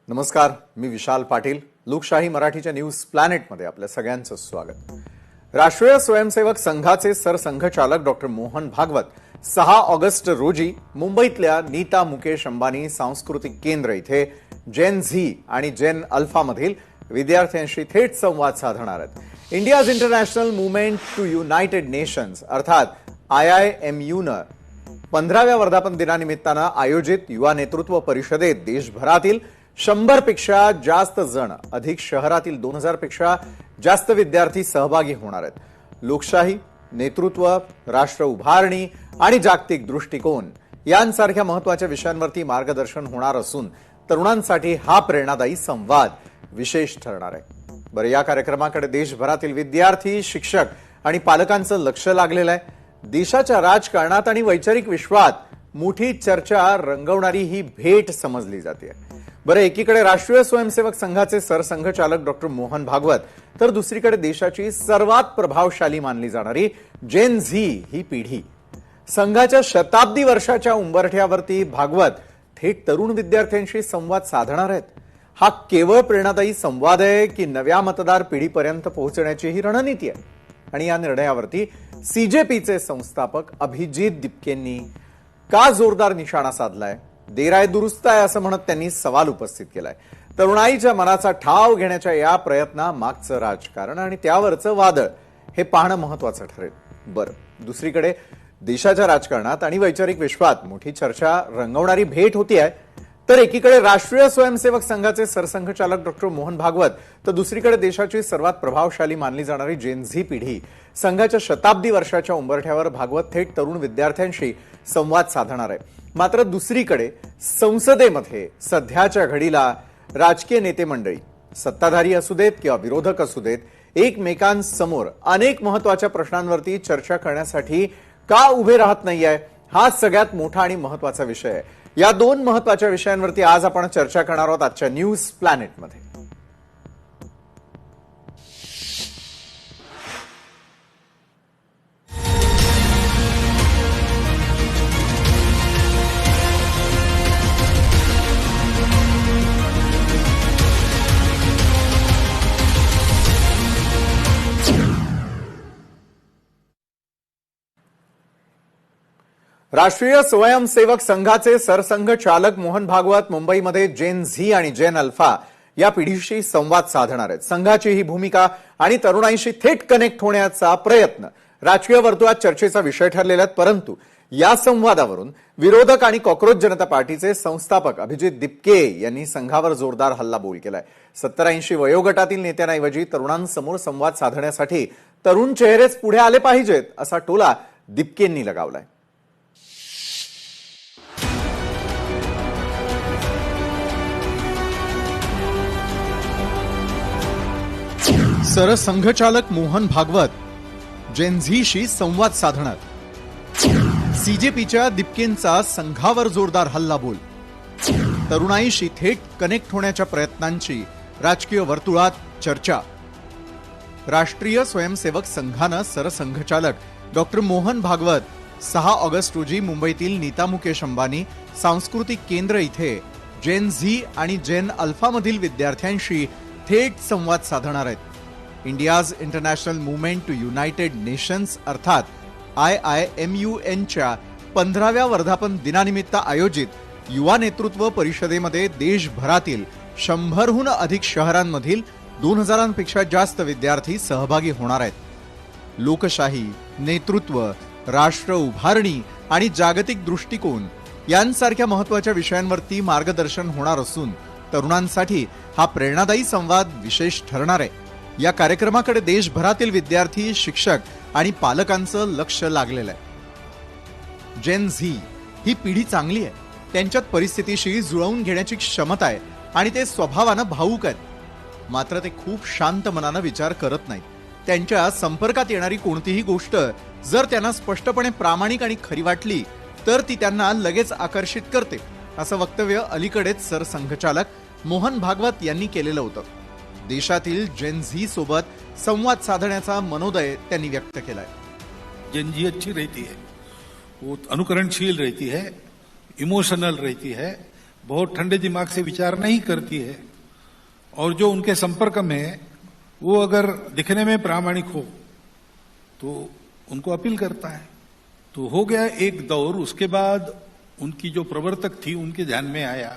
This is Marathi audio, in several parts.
नमस्कार, मी विशाल पाटील. लोकशाही मराठीच्या न्यूज प्लॅनेटमध्ये आपल्या सगळ्यांचं स्वागत. राष्ट्रीय स्वयंसेवक संघाचे सरसंघचालक डॉक्टर मोहन भागवत 6 ऑगस्ट रोजी मुंबईतल्या नीता मुकेश अंबानी सांस्कृतिक केंद्र इथे जेन झी आणि जेन अल्फा मधील विद्यार्थ्यांशी थेट संवाद साधणार आहेत. India's international movement to United Nations अर्थात IIMUनं 15व्या वर्धापन दिनानिमित्तानं आयोजित युवा नेतृत्व परिषदेत देशभरातील 100 पेक्षा जास्त जण अधिक शहरातील 2000 पेक्षा जास्त विद्यार्थी सहभागी होणार आहेत. लोकशाही, नेतृत्व, राष्ट्र उभारणी आणि जागतिक दृष्टिकोन यांसारख्या महत्त्वाच्या विषयांवरती मार्गदर्शन होणार असून तरुणांसाठी हा प्रेरणादायी संवाद विशेष ठरणार आहे. बरं, या कार्यक्रमाकडे देशभरातील विद्यार्थी, शिक्षक आणि पालकांचं लक्ष लागलेलं आहे. देशाच्या राजकारणात आणि वैचारिक विश्वात मोठी चर्चा रंगवणारी ही भेट समजली जाते. बरं, एकीकडे राष्ट्रीय स्वयंसेवक संघाचे सरसंघचालक डॉक्टर मोहन भागवत तर दुसरीकडे देशाची सर्वात प्रभावशाली मानली जाणारी जेन झी ही पिढी. संघाच्या शताब्दी वर्षाच्या उंबरठ्यावरती भागवत थेट तरुण विद्यार्थ्यांशी संवाद साधणार आहेत. हा केवळ प्रेरणादायी संवाद आहे की नव्या मतदार पिढीपर्यंत पोहोचण्याची ही रणनीती आहे? आणि या निर्णयावरती CJPचे संस्थापक अभिजित दिपकेंनी का जोरदार निशाणा साधलाय? देर आहे दुरुस्त आहे असं म्हणत त्यांनी सवाल उपस्थित केलाय. तरुणाईच्या मनाचा ठाव घेण्याच्या या प्रयत्नामागचं राजकारण आणि त्यावरचं वादळ हे पाहणं महत्वाचं ठरेल. बरं, दुसरीकडे देशाच्या राजकारणात आणि वैचारिक विश्वात मोठी चर्चा रंगवणारी भेट होती आहे. तर एकीकडे राष्ट्रीय स्वयंसेवक संघाचे सरसंघचालक डॉक्टर मोहन भागवत तर दुसरीकडे देशाची सर्वात प्रभावशाली मानली जाणारी जेन झी पिढी. संघाच्या शताब्दी वर्षाच्या उंबरठ्यावर भागवत थेट तरुण विद्यार्थ्यांशी संवाद साधणार आहे. मात्र दुसरीकडे संसदेमध्ये सध्याच्या घडीला राजकीय नेते मंडळी, सत्ताधारी असू देत किंवा विरोधक असू देत, एकमेकांसमोर अनेक महत्वाच्या प्रश्नांवरती चर्चा करण्यासाठी का उभे राहत नाहीये, हा सगळ्यात मोठा आणि महत्वाचा विषय आहे. या दोन महत्वाच्या विषयांवरती आज आपण चर्चा करणार आहोत आजच्या न्यूज प्लॅनेटमध्ये. राष्ट्रीय स्वयंसेवक संघाचे सरसंघचालक मोहन भागवत मुंबईमध्ये जेन झी आणि जेन अल्फा या पिढीशी संवाद साधणार आहेत. संघाची ही भूमिका आणि तरुणाईशी थेट कनेक्ट होण्याचा प्रयत्न राजकीय वर्तुळात चर्चेचा विषय ठरलेला आहेत. परंतु या संवादावरून विरोधक आणि कॉक्रोच जनता पार्टीचे संस्थापक अभिजित दिपके यांनी संघावर जोरदार हल्लाबोल केलाय. 70-80 वयोगटातील नेत्यांऐवजी तरुणांसमोर संवाद साधण्यासाठी तरुण चेहरेच पुढे आले पाहिजेत असा टोला दिपकेंनी लगावलाय. सरसंघचालक मोहन भागवत जेन झीशी संवाद साधणार. CJPच्या दिपकेंचा संघावर जोरदार हल्लाबोल. तरुणाईशी थेट कनेक्ट होण्याच्या प्रयत्नांची राजकीय वर्तुळात चर्चा. राष्ट्रीय स्वयंसेवक संघानं सरसंघचालक डॉक्टर मोहन भागवत 6 ऑगस्ट रोजी मुंबईतील नीता मुकेश अंबानी सांस्कृतिक केंद्र इथे जेन झी आणि जेन अल्फा मधील विद्यार्थ्यांशी थेट संवाद साधणार आहेत. India's international movement to United Nations अर्थात IIMUNच्या 15व्या वर्धापन दिनानिमित्त आयोजित युवा नेतृत्व परिषदेमध्ये देशभरातील 100हून अधिक शहरांमधील 2000पेक्षा जास्त विद्यार्थी सहभागी होणार आहेत. लोकशाही, नेतृत्व, राष्ट्र उभारणी आणि जागतिक दृष्टिकोन यांसारख्या महत्त्वाच्या विषयांवरती मार्गदर्शन होणार असून तरुणांसाठी हा प्रेरणादायी संवाद विशेष ठरणार आहे. या कार्यक्रमाकडे देशभरातील विद्यार्थी, शिक्षक आणि पालकांचं लक्ष लागलेलं आहे. जेन झी ही पिढी चांगली आहे. त्यांच्यात परिस्थितीशी जुळवून घेण्याची क्षमता आहे आणि ते स्वभावानं भावूक आहेत. मात्र ते खूप शांत मनानं विचार करत नाहीत. त्यांच्या संपर्कात येणारी कोणतीही गोष्ट जर त्यांना स्पष्टपणे प्रामाणिक आणि खरी वाटली तर ती त्यांना लगेच आकर्षित करते, असं वक्तव्य अलीकडेच सरसंघचालक मोहन भागवत यांनी केलेलं होतं. देशातील जेन झी सोबत संवाद साधण्याचा मनोदय त्यांनी व्यक्त केलाय. जेन झी अच्छी रहती है, वो अनुकरणशील रहती है, इमोशनल रहती है, बहुत ठंडे दिमाग से विचार नहीं करती है, और जो उनके संपर्क में है वो अगर दिखने में प्रामाणिक हो तो उनको अपील करता है। तो हो गया एक दौर, उसके बाद उनकी जो प्रवर्तक थी उनके ध्यान में आया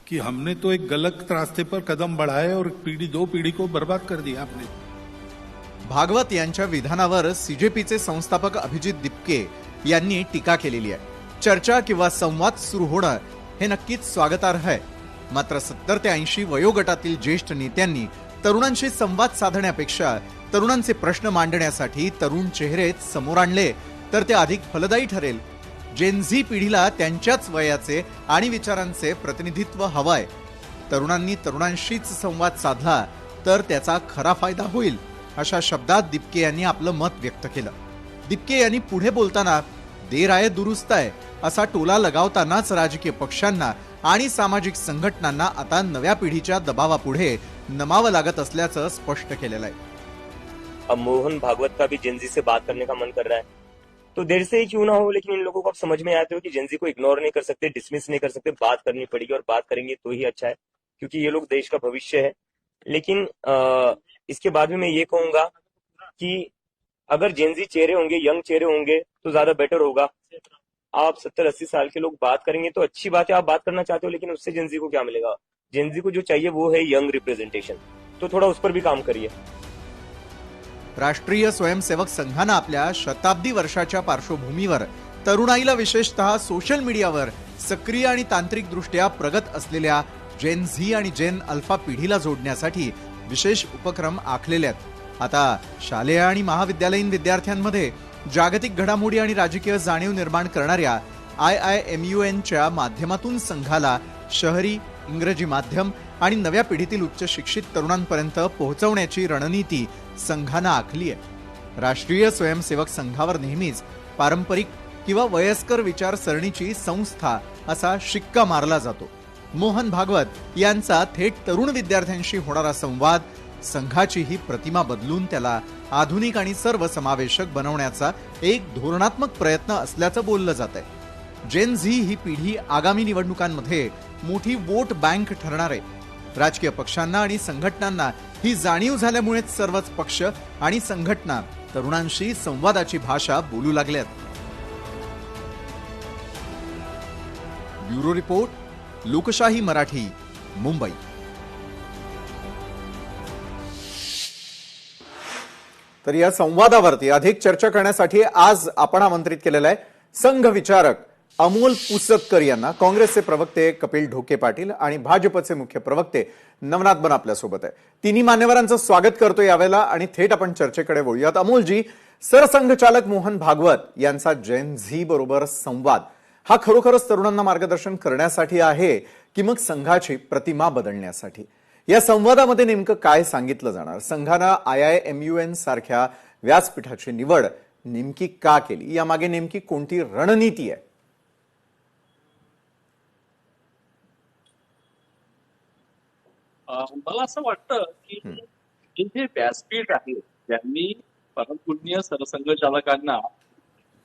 कि हमने तो एक गलत रास्ते पर कदम बढ़ाए और दो पीढ़ी को बर्बाद कर दिया आपने। भागवत यांच्या विधानावर सीजेपीचे संस्थापक अभिजित दिपके यांनी टीका केलेली आहे। चर्चा किंवा संवाद सुरू होणं हे नक्कीच स्वागतार्ह आहे, मात्र 70 ते 80 वयोगटातील ज्येष्ठ नेत्यांनी तरुणांशी संवाद साधण्यापेक्षा तरुणांचे प्रश्न मांडण्यासाठी तरुण चेहरे समोर आणले तर ते अधिक फलदायी ठरेल। जेन झी पिढीला त्यांच्याच वयाचे आणि विचारांचे प्रतिनिधित्व हवंय। तरुणांनी तरुणांशीच संवाद साधला तर त्याचा खरा फायदा होईल, अशा शब्दात दिपके यांनी आपलं मत व्यक्त केलं। दिपके यांनी पुढे बोलताना देर आहे दुरुस्त आहे असा टोला लगावतानाच राजकीय पक्षांना आणि सामाजिक संघटनांना आता नव्या पिढीच्या दबावापुढे नमावं लागत असल्याचं स्पष्ट केलेलं आहे। अब मोहन भागवत का भी जेनजी से बात करने का मन कर रहा है, तो देर से ही क्यों ना हो, लेकिन इन लोगों को अब समझ में आते हो कि जेनजी को इग्नोर नहीं कर सकते, डिसमिस नहीं कर सकते, बात करनी पड़ेगी और बात करेंगे तो ही अच्छा है, क्योंकि ये लोग देश का भविष्य है। लेकिन इसके बाद में मैं ये कहूंगा कि अगर जेनजी चेहरे होंगे, यंग चेहरे होंगे तो ज्यादा बेटर होगा। आप 70-80 साल के लोग बात करेंगे तो अच्छी बात है, आप बात करना चाहते हो, लेकिन उससे जेनजी को क्या मिलेगा? जेनजी को जो चाहिए वो है यंग रिप्रेजेंटेशन, तो थोड़ा उस पर भी काम करिए। राष्ट्रीय स्वयंसेवक संघानं आपल्या शताब्दी वर्षाच्या पार्श्वभूमीवर तरुणाईला विशेषतः सोशल मीडियावर सक्रिय आणि तांत्रिकदृष्ट्या प्रगत असलेल्या जेन झी आणि जेन अल्फा पिढीला जोडण्यासाठी विशेष उपक्रम आखलेले आहेत। आता शालेय आणि महाविद्यालयीन विद्यार्थ्यांमध्ये जागतिक घडामोडी आणि राजकीय जाणीव निर्माण करणाऱ्या IIMUNच्या माध्यमातून संघाला शहरी, इंग्रजी माध्यम आणि नव्या पिढीतील उच्च शिक्षित तरुणांपर्यंत पोहोचवण्याची रणनीती संघानं आखली आहे। राष्ट्रीय स्वयंसेवक संघावर नेहमीच पारंपरिक किंवा वयस्कर विचारसरणीची संस्था असा शिक्का मारला जातो। मोहन भागवत यांचा थेट तरुण विद्यार्थ्यांशी होणारा संवाद संघाची ही प्रतिमा बदलून त्याला आधुनिक आणि सर्वसमावेशक बनवण्याचा एक धोरणात्मक प्रयत्न असल्याचं बोललं जात आहे। जेन झी ही पिढी आगामी निवडणुकांमध्ये मोठी वोट बँक ठरणार आहे। राजकीय पक्षांना आणि संघटनांना ही जाणीव झाल्यामुळेच सर्वच पक्ष आणि संघटना तरुणांशी संवादाची भाषा बोलू लागल्यात। ब्युरो रिपोर्ट, लोकशाही मराठी, मुंबई। तर या संवादावरती अधिक चर्चा करण्यासाठी आज आपण आमंत्रित केलेला आहे संघ विचारक अमोल पुसतकर यांना। काँग्रेसचे प्रवक्ते कपिल ढोके पाटील आणि भाजपचे मुख्य प्रवक्ते नवनाथ बन आपल्यासोबत आहे। तिन्ही मान्यवरांचं स्वागत करतो यावेळेला आणि थेट आपण चर्चेकडे वळूयात। अमोलजी, सरसंघचालक मोहन भागवत यांचा जेन झी बरोबर संवाद हा खरोखरच तरुणांना मार्गदर्शन करण्यासाठी आहे की मग संघाची प्रतिमा बदलण्यासाठी? या संवादामध्ये नेमकं काय सांगितलं जाणार? संघानं IIMUN सारख्या व्यासपीठाची निवड नेमकी का केली? यामागे नेमकी कोणती रणनीती आहे? मला असं वाटतं की हे जे व्यासपीठ आहे ज्यांनी परमपूज्य सरसंघचालकांना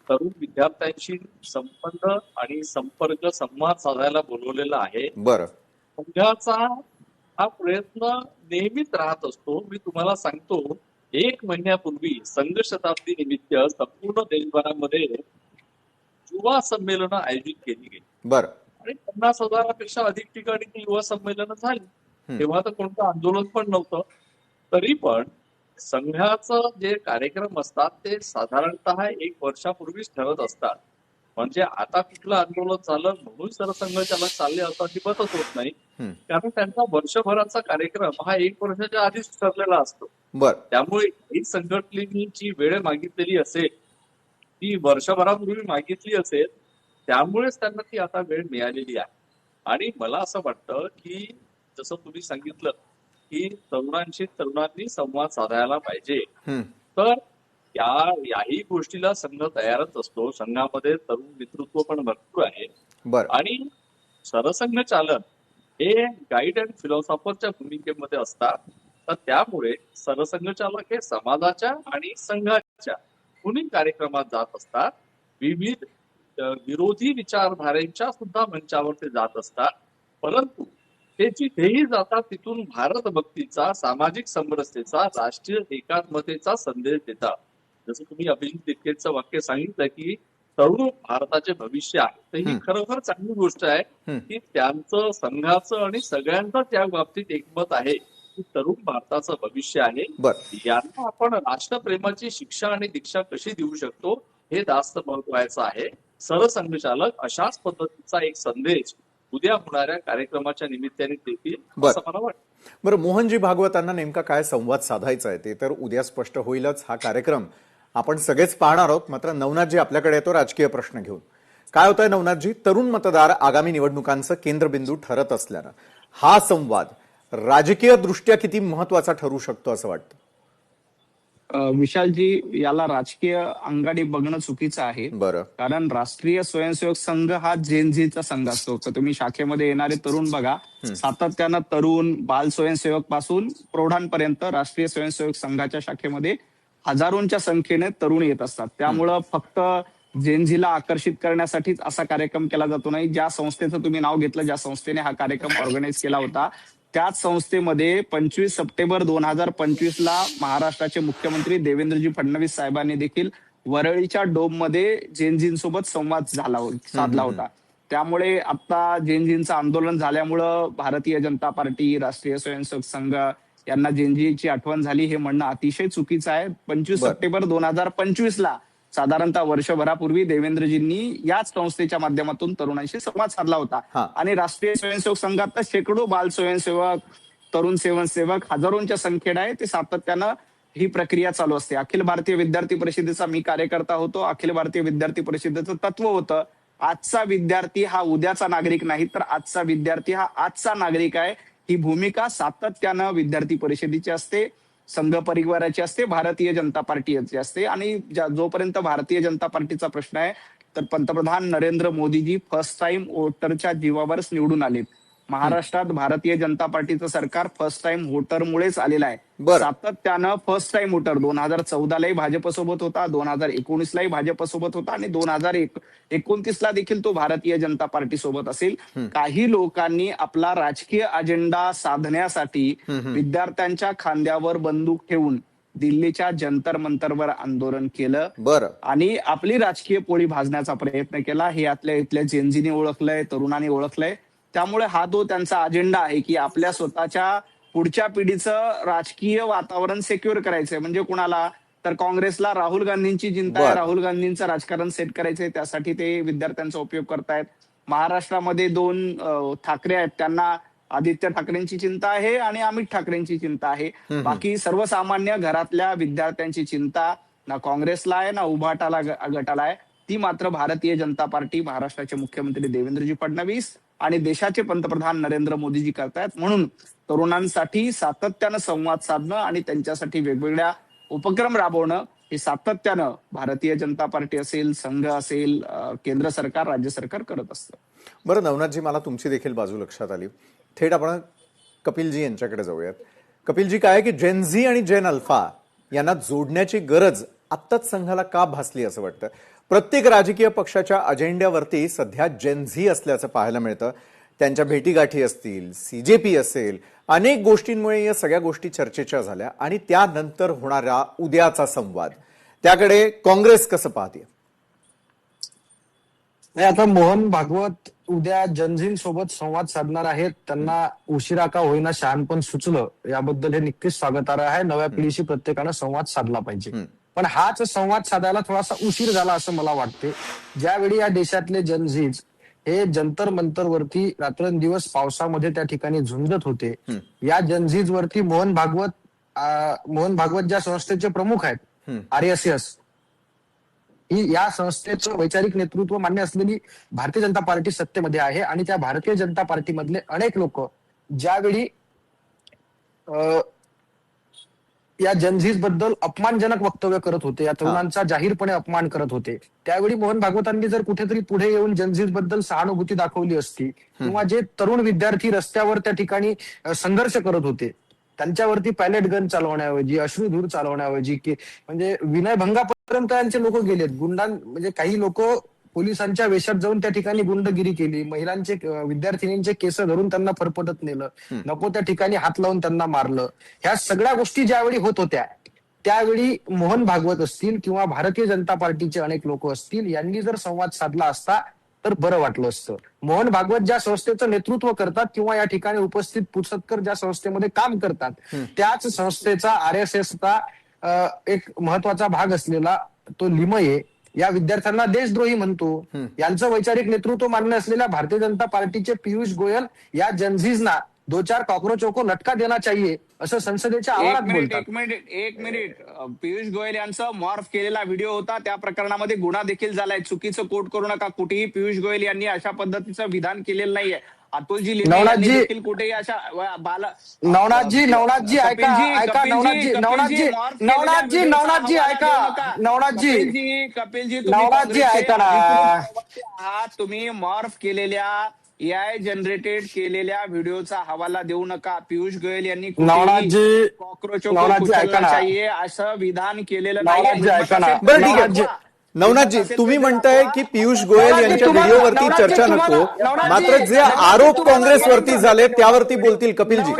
तरुण विद्यार्थ्यांशी संबंध आणि संवाद साधायला बोलवलेला आहे। बरं, संघाचा हा प्रयत्न नेहमीच राहत असतो। मी तुम्हाला सांगतो, 1 महिन्यापूर्वी संघ शताब्दी निमित्त संपूर्ण देशभरामध्ये युवा संमेलनं आयोजित केली गेली। बरं, आणि 50,000पेक्षा अधिक ठिकाणी ती युवा संमेलनं झाली। तेव्हा तर कोणतं आंदोलन पण नव्हतं, तरी पण संघाचं जे कार्यक्रम असतात ते साधारणतः 1 वर्षापूर्वीच ठरत असतात। म्हणजे आता कुठलं आंदोलन झालं म्हणून सरसंघचालक चालले असं अजिबातच होत नाही, कारण त्यांचा वर्षभराचा कार्यक्रम हा 1 वर्षाच्या आधीच ठरलेला असतो। बरं, त्यामुळे ही संघटनेची जी वेळ मागितलेली असेल ती वर्षभरापूर्वी मागितली असेल, त्यामुळेच त्यांना ती आता वेळ मिळालेली आहे। आणि मला असं वाटतं की जसं तुम्ही सांगितलं की तरुणांनी संवाद साधायला पाहिजे, तर याही गोष्टीला संघ तयारच असतो। संघामध्ये तरुण नेतृत्व पण भरपूर आहे। आणि सरसंघचालक हे गाईड अँड फिलॉसॉफरच्या भूमिकेमध्ये असतात, तर त्यामुळे सरसंघचालक हे समाजाच्या आणि संघाच्या दोन्ही कार्यक्रमात जात असतात। विविध विरोधी विचारधारेच्या सुद्धा मंचावर ते जात असतात. परंतु ते जिथेही जातात तिथून भारत भक्तीचा, सामाजिक समरसतेचा, राष्ट्रीय एकात्मतेचा संदेश देतात. जसं तुम्ही अभिजित तितकेचं वाक्य सांगितलं की तरुण भारताचे भविष्य आहे, तर ही खरोखर चांगली गोष्ट आहे की त्यांचं, संघाचं आणि सगळ्यांचं त्या बाबतीत एकमत आहे की तरुण भारताचं भविष्य आहे. बरं. यांना आपण राष्ट्रप्रेमाची शिक्षा आणि दीक्षा कशी देऊ शकतो हे जास्त महत्वाचं आहे. सरसंघचालक अशाच पद्धतीचा एक संदेश उद्या होणाऱ्या कार्यक्रमाच्या निमित्ताने देतील असं मला वाटतं. बरं, मोहनजी भागवतांना नेमका काय संवाद साधायचा आहे ते तर उद्या स्पष्ट होईलच. हा कार्यक्रम आपण सगळेच पाहणार आहोत. मात्र नवनाथजी आपल्याकडे येतो राजकीय प्रश्न घेऊन. काय होतंय नवनाथजी, तरुण मतदार आगामी निवडणुकांचं केंद्रबिंदू ठरत असल्यानं हा संवाद राजकीय दृष्ट्या किती महत्वाचा ठरू शकतो असं वाटतं? विशालजी, याला राजकीय अंगाने बघणं चुकीचं आहे. बरं. कारण राष्ट्रीय स्वयंसेवक संघ हा जेनझीचा संघ असतो. तर तुम्ही शाखेमध्ये येणारे तरुण बघा, सातत्यानं तरुण, बाल स्वयंसेवक पासून प्रौढांपर्यंत राष्ट्रीय स्वयंसेवक संघाच्या शाखेमध्ये हजारोंच्या संख्येने तरुण येत असतात. त्यामुळं फक्त जेनझीला आकर्षित करण्यासाठीच असा कार्यक्रम केला जातो नाही. ज्या संस्थेचं तुम्ही नाव घेतलं, ज्या संस्थेने हा कार्यक्रम ऑर्गनाईज केला होता, त्याच संस्थेमध्ये 25 सप्टेंबर 2025 महाराष्ट्राचे मुख्यमंत्री देवेंद्रजी फडणवीस साहेबांनी देखील वरळीच्या डोममध्ये जेनझींसोबत संवाद साधला होता. त्यामुळे आता जेनझींचं आंदोलन झाल्यामुळं भारतीय जनता पार्टी, राष्ट्रीय स्वयंसेवक संघ यांना जेनझीची आठवण झाली हे म्हणणं अतिशय चुकीचं आहे. 25 सप्टेंबर 2025 साधारणतः वर्षभरापूर्वी देवेंद्रजींनी याच संस्थेच्या माध्यमातून तरुणांशी संवाद साधला होता. आणि राष्ट्रीय स्वयंसेवक संघात शेकडो बाल स्वयंसेवक, तरुण स्वयंसेवक हजारोंच्या संख्येने आहे. ते सातत्यानं ही प्रक्रिया चालू असते. अखिल भारतीय विद्यार्थी परिषदेचा मी कार्यकर्ता होतो. अखिल भारतीय विद्यार्थी परिषदेचं तत्व होतं, आजचा विद्यार्थी हा उद्याचा नागरिक नाही, तर आजचा विद्यार्थी हा आजचा नागरिक आहे. ही भूमिका सातत्यानं विद्यार्थी परिषदेची असते, संघ परिवाराची असते, भारतीय जनता पार्टीची असते. आणि जोपर्यंत भारतीय जनता पार्टीचा प्रश्न आहे तर पंतप्रधान नरेंद्र मोदीजी फर्स्ट टाइम वोटरच्या जीवावरच निवडून आलेत. महाराष्ट्रात भारतीय जनता पार्टीचं सरकार फर्स्ट टाइम वोटरमुळेच आलेलं आहे. सातत्यानं फर्स्ट टाइम वोटर 2014लाही भाजपसोबत होता, 2019लाही भाजपसोबत होता आणि 2029ला देखील तो भारतीय जनता पार्टी सोबत असेल. काही लोकांनी आपला राजकीय अजेंडा साधण्यासाठी विद्यार्थ्यांच्या खांद्यावर बंदूक ठेवून दिल्लीच्या जंतर मंतरवर आंदोलन केलं आणि आपली राजकीय पोळी भाजण्याचा प्रयत्न केला. हे इथल्या जेनझीने ओळखलंय, तरुणांनी ओळखलंय. त्यामुळे हा तो त्यांचा अजेंडा आहे की आपल्या स्वतःच्या पुढच्या पिढीचं राजकीय वातावरण सिक्युअर करायचंय. म्हणजे कुणाला तर काँग्रेसला राहुल गांधींची चिंता आहे, राहुल गांधींचं राजकारण सेट करायचंय, त्यासाठी ते विद्यार्थ्यांचा उपयोग करतायत. महाराष्ट्रामध्ये 2 ठाकरे आहेत, त्यांना आदित्य ठाकरेंची चिंता आहे आणि अमित ठाकरेंची चिंता आहे. बाकी सर्वसामान्य घरातल्या विद्यार्थ्यांची चिंता ना काँग्रेसला आहे ना उभाटाला गटाला आहे. ती मात्र भारतीय जनता पार्टी, महाराष्ट्राचे मुख्यमंत्री देवेंद्रजी फडणवीस आणि देशाचे पंतप्रधान नरेंद्र मोदीजी करतायत. म्हणून तरुणांसाठी सातत्यानं संवाद साधणं आणि त्यांच्यासाठी वेगवेगळ्या उपक्रम राबवणं हे सातत्यानं भारतीय जनता पार्टी असेल, संघ असेल, केंद्र सरकार, राज्य सरकार करत असतं. बरं नवनाथजी, मला तुमची देखील बाजू लक्षात आली. थेट आपण कपिलजी यांच्याकडे जाऊयात. कपिलजी, काय आहे की जेन झी आणि जेन अल्फा यांना जोडण्याची गरज आत्ताच संघाला का भासली असं वाटतं? प्रत्येक राजकीय पक्षाच्या अजेंड्यावरती सध्या जेन झी असल्याचं पाहायला मिळतं. त्यांच्या भेटीगाठी असतील, सीजेपी असेल, अनेक गोष्टींमुळे या सगळ्या गोष्टी चर्चेच्या झाल्या. आणि त्यानंतर होणारा उद्याचा संवाद, त्याकडे काँग्रेस कसं पाहते? आता मोहन भागवत उद्या जनजींसोबत संवाद साधणार आहेत. त्यांना उशिरा का होईना शहाणपण सुचलं, याबद्दल हे नक्कीच स्वागतार्ह आहे. नव्या पिढीशी प्रत्येकानं संवाद साधला पाहिजे. पण हाच संवाद साधायला थोडासा उशीर झाला असं मला वाटते. ज्यावेळी या देशातले जनजीज हे जंतर मंतरवरती रात्रंदिवस पावसामध्ये त्या ठिकाणी झुंजत होते, या जनजीज वरती मोहन भागवत ज्या संस्थेचे प्रमुख आहेत, RSS ही या संस्थेचं वैचारिक नेतृत्व मान्य असलेली भारतीय जनता पार्टी सत्तेमध्ये आहे. आणि त्या भारतीय जनता पार्टीमधले अनेक लोक ज्यावेळी या जनजीज बद्दल अपमानजनक वक्तव्य करत होते, या तरुणांचा जाहीरपणे अपमान करत होते, त्यावेळी मोहन भागवतांनी जर कुठेतरी पुढे येऊन जनजीज बद्दल सहानुभूती दाखवली असती, किंवा जे तरुण विद्यार्थी रस्त्यावर त्या ठिकाणी संघर्ष करत होते त्यांच्यावरती पॅलेट गन चालवण्याऐवजी, अश्रुधूर चालवण्याऐवजी, की म्हणजे विनयभंगापर्यंत यांचे लोक गेलेत. म्हणजे काही लोक पोलिसांच्या वेशात जाऊन त्या ठिकाणी गुंडगिरी केली, महिलांचे विद्यार्थिनींचे केस धरून त्यांना फरफटत नेलं, नको त्या ठिकाणी हात लावून त्यांना मारलं. ह्या सगळ्या गोष्टी ज्यावेळी होत होत्या त्यावेळी मोहन भागवत असतील किंवा भारतीय जनता पार्टीचे अनेक लोक असतील यांनी जर संवाद साधला असता तर बरं वाटलं असतं. मोहन भागवत ज्या संस्थेचं नेतृत्व करतात किंवा या ठिकाणी उपस्थित पुसतकर ज्या संस्थेमध्ये काम करतात त्याच संस्थेचा RSSचा एक महत्वाचा भाग असलेला तो लिमये या विद्यार्थ्यांना देशद्रोही म्हणतो. यांचं वैचारिक नेतृत्व मान्य असलेल्या भारतीय जनता पार्टीचे पियुष गोयल या जनझीजना 2-4 कॉकरोचों को लटका देना चाहिए असं संसदेच्या आवारात बोलतात. एक मिनिट पियुष गोयल यांचा मॉर्फ केलेला व्हिडिओ होता, त्या प्रकरणामध्ये गुन्हा देखील झालाय. चुकीचं कोट करू नका. कुठेही पियुष गोयल यांनी अशा पद्धतीचं विधान केलेलं नाहीये. अतुलजी नवनाथजी देखील कुठेही अशा नवनाथजी ऐका ऐका नवनाथजी ऐका नवनाथजी ऐका ना. तुम्ही मॉर्फ केलेल्या AI जनरेटेड केलेल्या व्हिडिओचा हवाला देऊ नका. पियुष गोयल यांनी कॉक्रोचों को कुचलना चाहिए असं विधान केलेलं नाही. बरं ठीक आहे नवनाथजी, तुम्ही म्हणताय की पियुष गोयल यांच्या व्हिडिओवरती चर्चा नको, मात्र जे आरोप काँग्रेसवरती झाले त्यावरती बोलतील कपिलजी.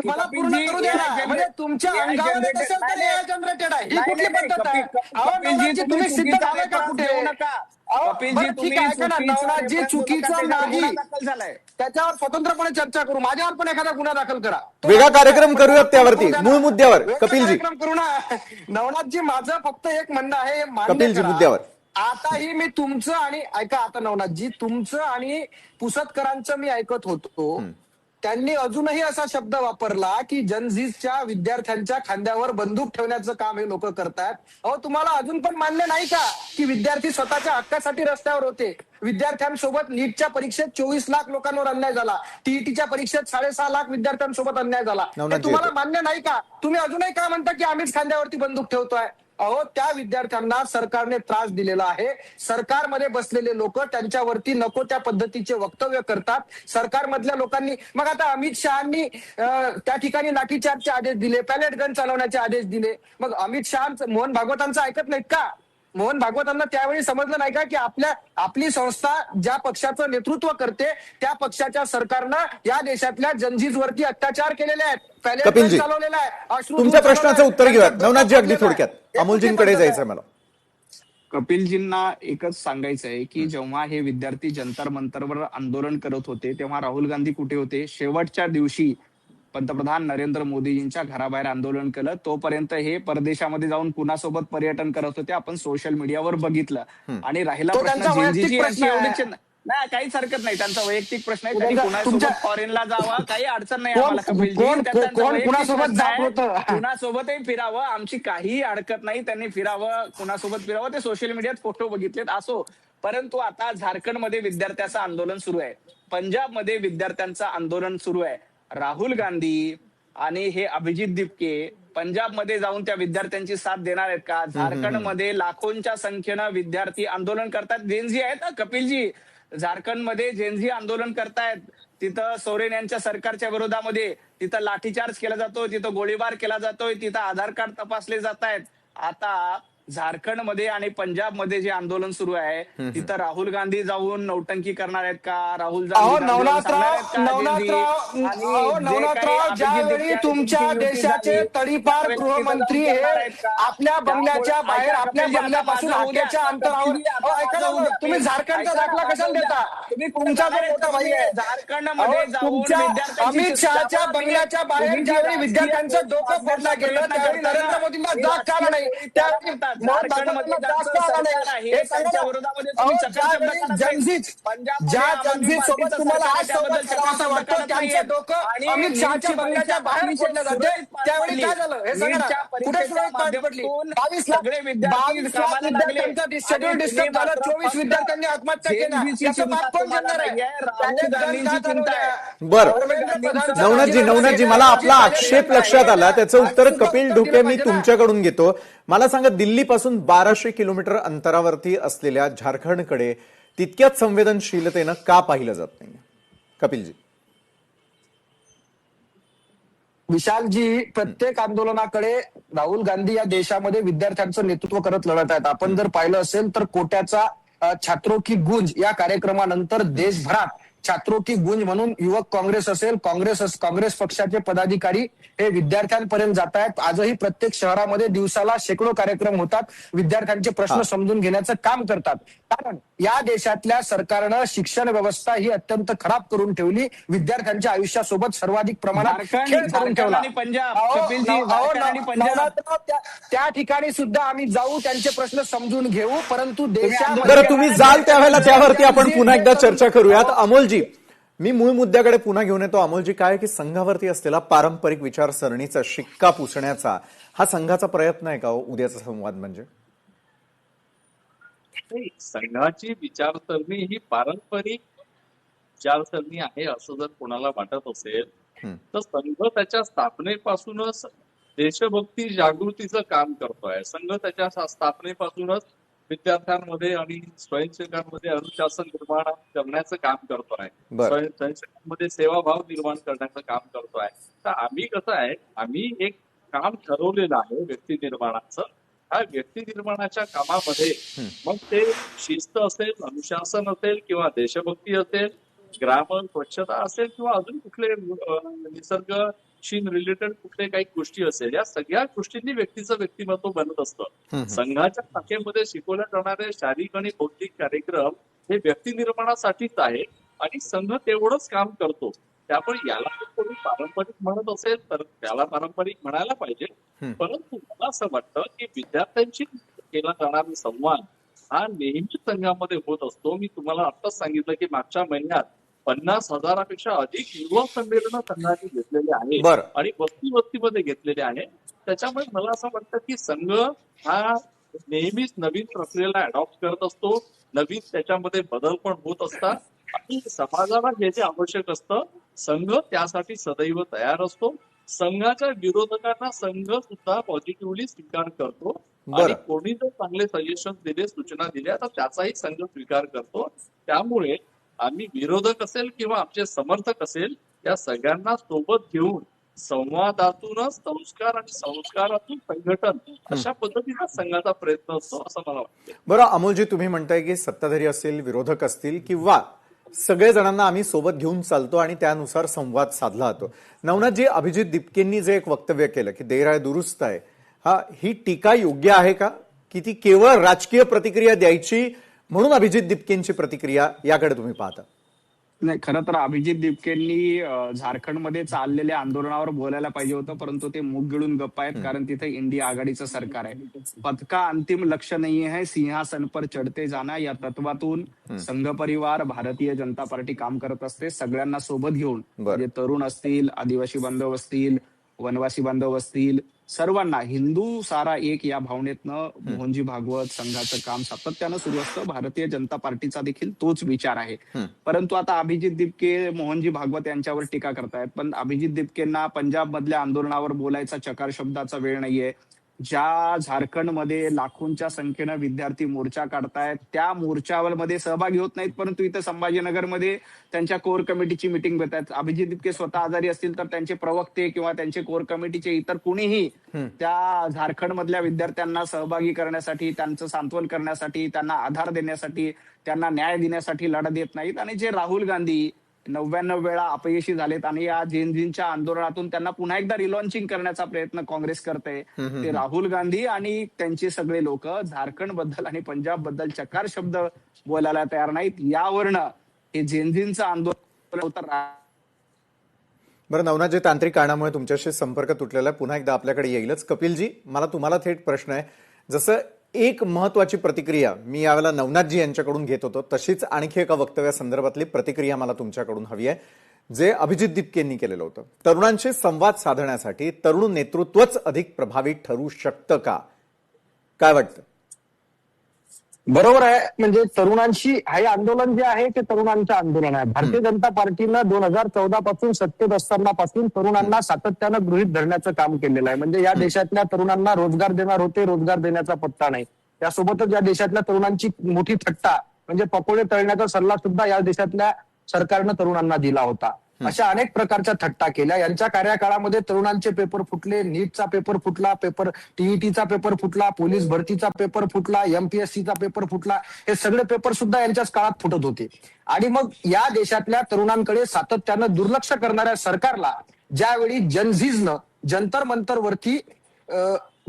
मला पूर्ण करू द्या ना. म्हणजे तुमच्या अंगावर असेल तर AI जनरेटेड आहे, ही कुठली पद्धत आहे? नवनाथजी तुम्ही सिद्ध झालाय का कुठे? ठीक आहे ऐका ना, नवनाथजी चुकीचं नाही त्याच्यावर स्वतंत्रपणे चर्चा करू. माझ्यावर पण एखादा गुन्हा दाखल करा, वेगळा कार्यक्रम करूयात त्यावरती, मूळ मुद्द्यावर. कपिलजी करू ना. नवनाथजी माझं फक्त एक म्हणणं आहे, कपिलजी मुद्द्यावर. आताही मी तुमचं आणि ऐका आता नवनाथजी तुमचं आणि पुसतकरांचं मी ऐकत होतो. त्यांनी अजूनही असा शब्द वापरला की जनझीजच्या विद्यार्थ्यांच्या खांद्यावर बंदूक ठेवण्याचं काम हे लोक करतात. अहो तुम्हाला अजून पण मान्य नाही का की विद्यार्थी स्वतःच्या हक्कासाठी रस्त्यावर होते? विद्यार्थ्यांसोबत नीटच्या परीक्षेत 24 लाख लोकांवर अन्याय झाला, TETच्या परीक्षेत 6.5 लाख विद्यार्थ्यांसोबत अन्याय झाला. हे तुम्हाला मान्य नाही का? तुम्ही अजूनही काय म्हणता की आम्हीच खांद्यावरती बंदूक ठेवतोय? अहो त्या विद्यार्थ्यांना सरकारने त्रास दिलेला आहे. सरकारमध्ये बसलेले लोक त्यांच्यावरती नको त्या पद्धतीचे वक्तव्य करतात. सरकारमधल्या लोकांनी मग आता अमित शहानी त्या ठिकाणी लाठीचार्जचे आदेश दिले, पॅलेट गन चालवण्याचे आदेश दिले. मग अमित शहा मोहन भागवतांचं ऐकत नाहीत का? मोहन भागवतांना त्यावेळी समजलं नाही का की आपली संस्था ज्या पक्षाचं नेतृत्व करते त्या पक्षाच्या सरकारनं या देशातल्या जनजीजवरती अत्याचार केलेले आहेत, कपिलजी चालवलेला आहे. तुमच्या प्रश्नाचं उत्तर घेऊयात नवनाथजी, अगदी थोडक्यात अमोलजींकडे जायचंय मला. कपिलजींना एकच सांगायचं आहे की जेव्हा हे विद्यार्थी जंतर मंतरवर आंदोलन करत होते तेव्हा राहुल गांधी कुठे होते? शेवटच्या दिवशी पंतप्रधान नरेंद्र मोदीजींच्या घराबाहेर आंदोलन केलं. तोपर्यंत हे परदेशामध्ये जाऊन कुणासोबत पर्यटन करत होते आपण सोशल मीडियावर बघितलं. आणि राहिला प्रश्न नाही, काहीच हरकत नाही, त्यांचा वैयक्तिक प्रश्न आहे. त्यांनी कुणासोबत फॉरेनला जावं काही अडचण नाही आम्हाला. कुणासोबतही फिरावं, आमची काही हरकत नाही. त्यांनी फिरावं, कुणासोबत फिरावं, ते सोशल मीडियात फोटो बघितलेत असो. परंतु आता झारखंडमध्ये विद्यार्थ्यांचं आंदोलन सुरू आहे, पंजाबमध्ये विद्यार्थ्यांचं आंदोलन सुरू आहे. राहुल गांधी आणि हे अभिजित दिपके पंजाबमध्ये जाऊन त्या विद्यार्थ्यांची साथ देणार आहेत का? झारखंडमध्ये लाखोंच्या संख्येनं विद्यार्थी आंदोलन करतात, जेनझी आहेत ना कपिलजी. झारखंडमध्ये जेनझी आंदोलन करतायत, तिथं सोरेन यांच्या सरकारच्या विरोधामध्ये, तिथं लाठीचार्ज केला जातोय, तिथं गोळीबार केला जातोय, तिथं आधार कार्ड तपासले जात आहेत. आता झारखंडमध्ये आणि पंजाबमध्ये जे आंदोलन सुरू आहे तिथं राहुल गांधी जाऊन नौटंकी करणार आहेत का? राहुल नवनाथराव ज्यावेळी तुमच्या देशाचे तडीपार गृहमंत्री हे आपल्या बंगल्याच्या बाहेर, आपल्या बंगल्यापासून हाकेच्या अंतरावर, ऐका तुम्ही झारखंडचा दाखला कशाला देता? तुमचा जो मोठा भाई आहे झारखंडमध्ये अमित शहाच्या बंगल्याच्या बाहेर ज्यावेळी विद्यार्थ्यांचं डोकं फोडलं गेलं त्यावेळी नरेंद्र मोदींना जाग का आला नाही? त्यावेळी सोबत तुम्हाला आज सोबत असं वाटतं त्यांचं डोकं अमित शहाच्या बंगल्याच्या बाहेर फोडलं जाते, त्यावेळी काय झालं हे सांगा? कुठे सुरुवात पार पडली? 22 लाख विद्यार्थ्यांचा शेड्यूल डिस्टर्ब झाला, 24 विद्यार्थ्यांनी आत्महत्या केल्या. याचं बाप कोण करणार आहे? बरं नवनाथजी मला आपला आक्षेप लक्षात आला, त्याचं उत्तर कपिल ढोके मी तुमच्याकडून घेतो. मला सांगा, दिल्लीपासून 1200 किलोमीटर अंतरावरती असलेल्या झारखंडकडे तितक्याच संवेदनशीलतेनं का पाहिलं जात नाही? कपिलजी विशालजी, प्रत्येक आंदोलनाकडे राहुल गांधी या देशामध्ये विद्यार्थ्यांचं नेतृत्व करत लढत आहेत. आपण जर पाहिलं असेल तर कोट्याचा छात्रों की गूंज या कार्यक्रमानंतर देशभरात छात्रों की गूंज म्हणून युवक काँग्रेस असेल, काँग्रेस पक्षाचे पदाधिकारी हे विद्यार्थ्यांपर्यंत जात आहेत. आजही प्रत्येक शहरामध्ये दिवसाला शेकडो कार्यक्रम होतात, विद्यार्थ्यांचे प्रश्न समजून घेण्याचं काम करतात. कारण या देशातल्या सरकारनं शिक्षण व्यवस्था ही अत्यंत खराब करून ठेवली, विद्यार्थ्यांच्या आयुष्यासोबत सर्वाधिक प्रमाणात खेळ करून ठेवला. आणि पंजाब, कपिलजी, झारखंड आणि पंजाब त्या ठिकाणी सुद्धा आम्ही जाऊ, त्यांचे प्रश्न समजून घेऊ, परंतु बरं, देशामध्ये तुम्ही जाल त्यावेळेला त्यावरती आपण पुन्हा एकदा चर्चा करूयात. अमोलजी, मी मूळ मुद्द्याकडे पुन्हा घेऊन येतो. अमोलजी, काय की संघावरती असलेला पारंपरिक विचारसरणीचा शिक्का पुसण्याचा हा संघाचा प्रयत्न आहे का उद्याचा संवाद? म्हणजे संघाची विचारसरणी ही पारंपरिक विचारसरणी आहे असं जर कोणाला वाटत असेल तर संघ त्याच्या स्थापनेपासूनच देशभक्ती जागृतीचं काम करतोय. संघ त्याच्या स्थापनेपासूनच विद्यार्थ्यांमध्ये आणि स्वयंसेवकांमध्ये अनुशासन निर्माण करण्याचं काम करतोय. स्वयंसेवकांमध्ये सेवाभाव निर्माण करण्याचं काम करतोय. तर आम्ही कसं आहे, आम्ही एक काम ठरवलेलं आहे व्यक्ती निर्माणाचं. ह्या व्यक्ती निर्माणाच्या कामामध्ये मग ते शिस्त असेल, अनुशासन असेल किंवा देशभक्ती असेल, ग्राम स्वच्छता असेल किंवा अजून कुठले निसर्गशी रिलेटेड कुठले काही गोष्टी असेल, या सगळ्या गोष्टींनी व्यक्तीचं व्यक्तिमत्व बनत असतं. संघाच्या शाखेमध्ये शिकवल्या जाणारे शारीरिक आणि बौद्धिक कार्यक्रम हे व्यक्ती निर्माणासाठीच आहे आणि संघ तेवढंच काम करतो. त्यामुळे याला कोणी पारंपरिक म्हणत असेल तर त्याला पारंपरिक म्हणायला पाहिजे. परंतु मला असं वाटतं की विद्यार्थ्यांशी केला जाणारा संवाद हा नेहमी संघामध्ये होत असतो. मी तुम्हाला आत्ताच सांगितलं की मागच्या महिन्यात 50,000पेक्षा अधिक युवा संमेलनं संघाने घेतलेले आहे आणि वस्तीमध्ये घेतलेले आहे. त्याच्यामुळे मला असं वाटतं की संघ हा नेहमीच नवीन प्रक्रियेला अडॉप्ट करत असतो, नवीन त्याच्यामध्ये बदल पण होत असतात आणि समाजाला जे जे आवश्यक असतं संघ त्यासाठी सदैव तयार असतो. संघाच्या विरोधकांना संघ सुद्धा पॉझिटिव्हली स्वीकार करतो आणि कोणी जर चांगले सजेशन दिले, सूचना दिल्या तर त्याचाही संघ स्वीकार करतो. त्यामुळे आम्ही विरोधक असेल किंवा आमचे समर्थक असेल त्या सगळ्यांना सोबत घेऊन संवादातूनच संस्कार आणि संस्कारातून संघटन अशा पद्धतीचा संघाचा प्रयत्न असतो असं मला वाटतं. बरं अमोलजी, तुम्ही म्हणताय की सत्ताधारी असतील, विरोधक असतील किंवा सगळे जणांना आम्ही सोबत घेऊन चालतो आणि त्यानुसार संवाद साधला जातो. नवनाथजी, अभिजित दिपकेंनी जे एक वक्तव्य केलं की देर आहे दुरुस्त आहे, ही टीका योग्य आहे का की ती केवळ राजकीय प्रतिक्रिया द्यायची म्हणून अभिजित दिपकेंची प्रतिक्रिया, याकडे तुम्ही पाहता? नाही, खरं तर अभिजित दिपकेंनी झारखंडमध्ये चाललेल्या आंदोलनावर बोलायला पाहिजे होतं, परंतु ते मुख गिळून गप्प आहेत कारण तिथे इंडिया आघाडीचं सरकार आहे. पद का अंतिम लक्ष्य नहीं है, सिंहासन पर चढते जाना या तत्वातून संघ परिवार भारतीय जनता पार्टी काम करत असते. सगळ्यांना सोबत घेऊन, म्हणजे तरुण असतील, आदिवासी बांधव असतील, वनवासी बांधव असतील, सर्वांना हिंदू सारा एक या भावनेतनं मोहनजी भागवत संघाचं काम सातत्यानं सुरू असतं. भारतीय जनता पार्टीचा देखील तोच विचार आहे. परंतु आता अभिजित दिपके मोहनजी भागवत यांच्यावर टीका करतायत, पण अभिजित दिपकेंना पंजाब मधल्या आंदोलनावर बोलायचा चकार शब्दाचा वेळ नाहीये. ज्या झारखंडमध्ये लाखोंच्या संख्येनं विद्यार्थी मोर्चा काढतायत त्या मोर्चामध्ये सहभागी होत नाहीत, परंतु इथं संभाजीनगरमध्ये त्यांच्या कोर कमिटीची मिटिंग घेत आहेत. अभिजित दिपके स्वतः आजारी असतील तर त्यांचे प्रवक्ते किंवा त्यांचे कोर कमिटीचे इतर कुणीही त्या झारखंड मधल्या विद्यार्थ्यांना सहभागी करण्यासाठी, त्यांचं सांत्वन करण्यासाठी, त्यांना आधार देण्यासाठी, त्यांना न्याय देण्यासाठी लढा देत नाहीत. आणि जे राहुल गांधी 99 वेळा अपयशी झालेत आणि या जेनझींच्या आंदोलनातून त्यांना पुन्हा एकदा रिलॉन्चिंग करण्याचा प्रयत्न काँग्रेस करते, ते राहुल गांधी आणि त्यांचे सगळे लोक झारखंड बद्दल आणि पंजाब बद्दल चकार शब्द बोलायला तयार नाहीत. यावरनं हे जेनझींचं आंदोलन होतं. बरं नवनाथ, जे तांत्रिक कारणामुळे तुमच्याशी संपर्क तुटलेला आहे, पुन्हा एकदा आपल्याकडे येईलच. कपिलजी, मला तुम्हाला थेट प्रश्न आहे. जसं एक महत्वाची प्रतिक्रिया मी यावेळेला नवनाथजी यांच्याकडून घेत होतो, तशीच आणखी एका वक्तव्यासंदर्भातली प्रतिक्रिया मला तुमच्याकडून हवी आहे, जे अभिजित दिपकेंनी केलेलं होतं. तरुणांशी संवाद साधण्यासाठी तरुण नेतृत्वच अधिक प्रभावी ठरू शकतं का? काय वाटतं? बरोबर आहे. म्हणजे तरुणांशी हे आंदोलन जे आहे ते तरुणांचं आंदोलन आहे. भारतीय जनता पार्टीनं 2014 पासून सत्तेत असताना पासून तरुणांना सातत्यानं गृहीत धरण्याचं काम केलेलं आहे. म्हणजे या देशातल्या तरुणांना रोजगार देणार होते, रोजगार देण्याचा पत्ता नाही. त्यासोबतच या देशातल्या तरुणांची मोठी थट्टा म्हणजे पकोडे तळण्याचा सल्ला सुद्धा या देशातल्या सरकारनं तरुणांना दिला होता. अशा अनेक प्रकारच्या थट्टा केल्या. यांच्या कार्यकाळामध्ये तरुणांचे पेपर फुटले, नीटचा पेपर फुटला, टीईटीचा पेपर फुटला, पोलीस भरतीचा पेपर फुटला, एमपीएससीचा पेपर फुटला. हे सगळे पेपर सुद्धा यांच्याच काळात फुटत होते. आणि मग या देशातल्या तरुणांकडे सातत्यानं दुर्लक्ष करणाऱ्या सरकारला ज्यावेळी जनझीजनं जंतर मंतरवरती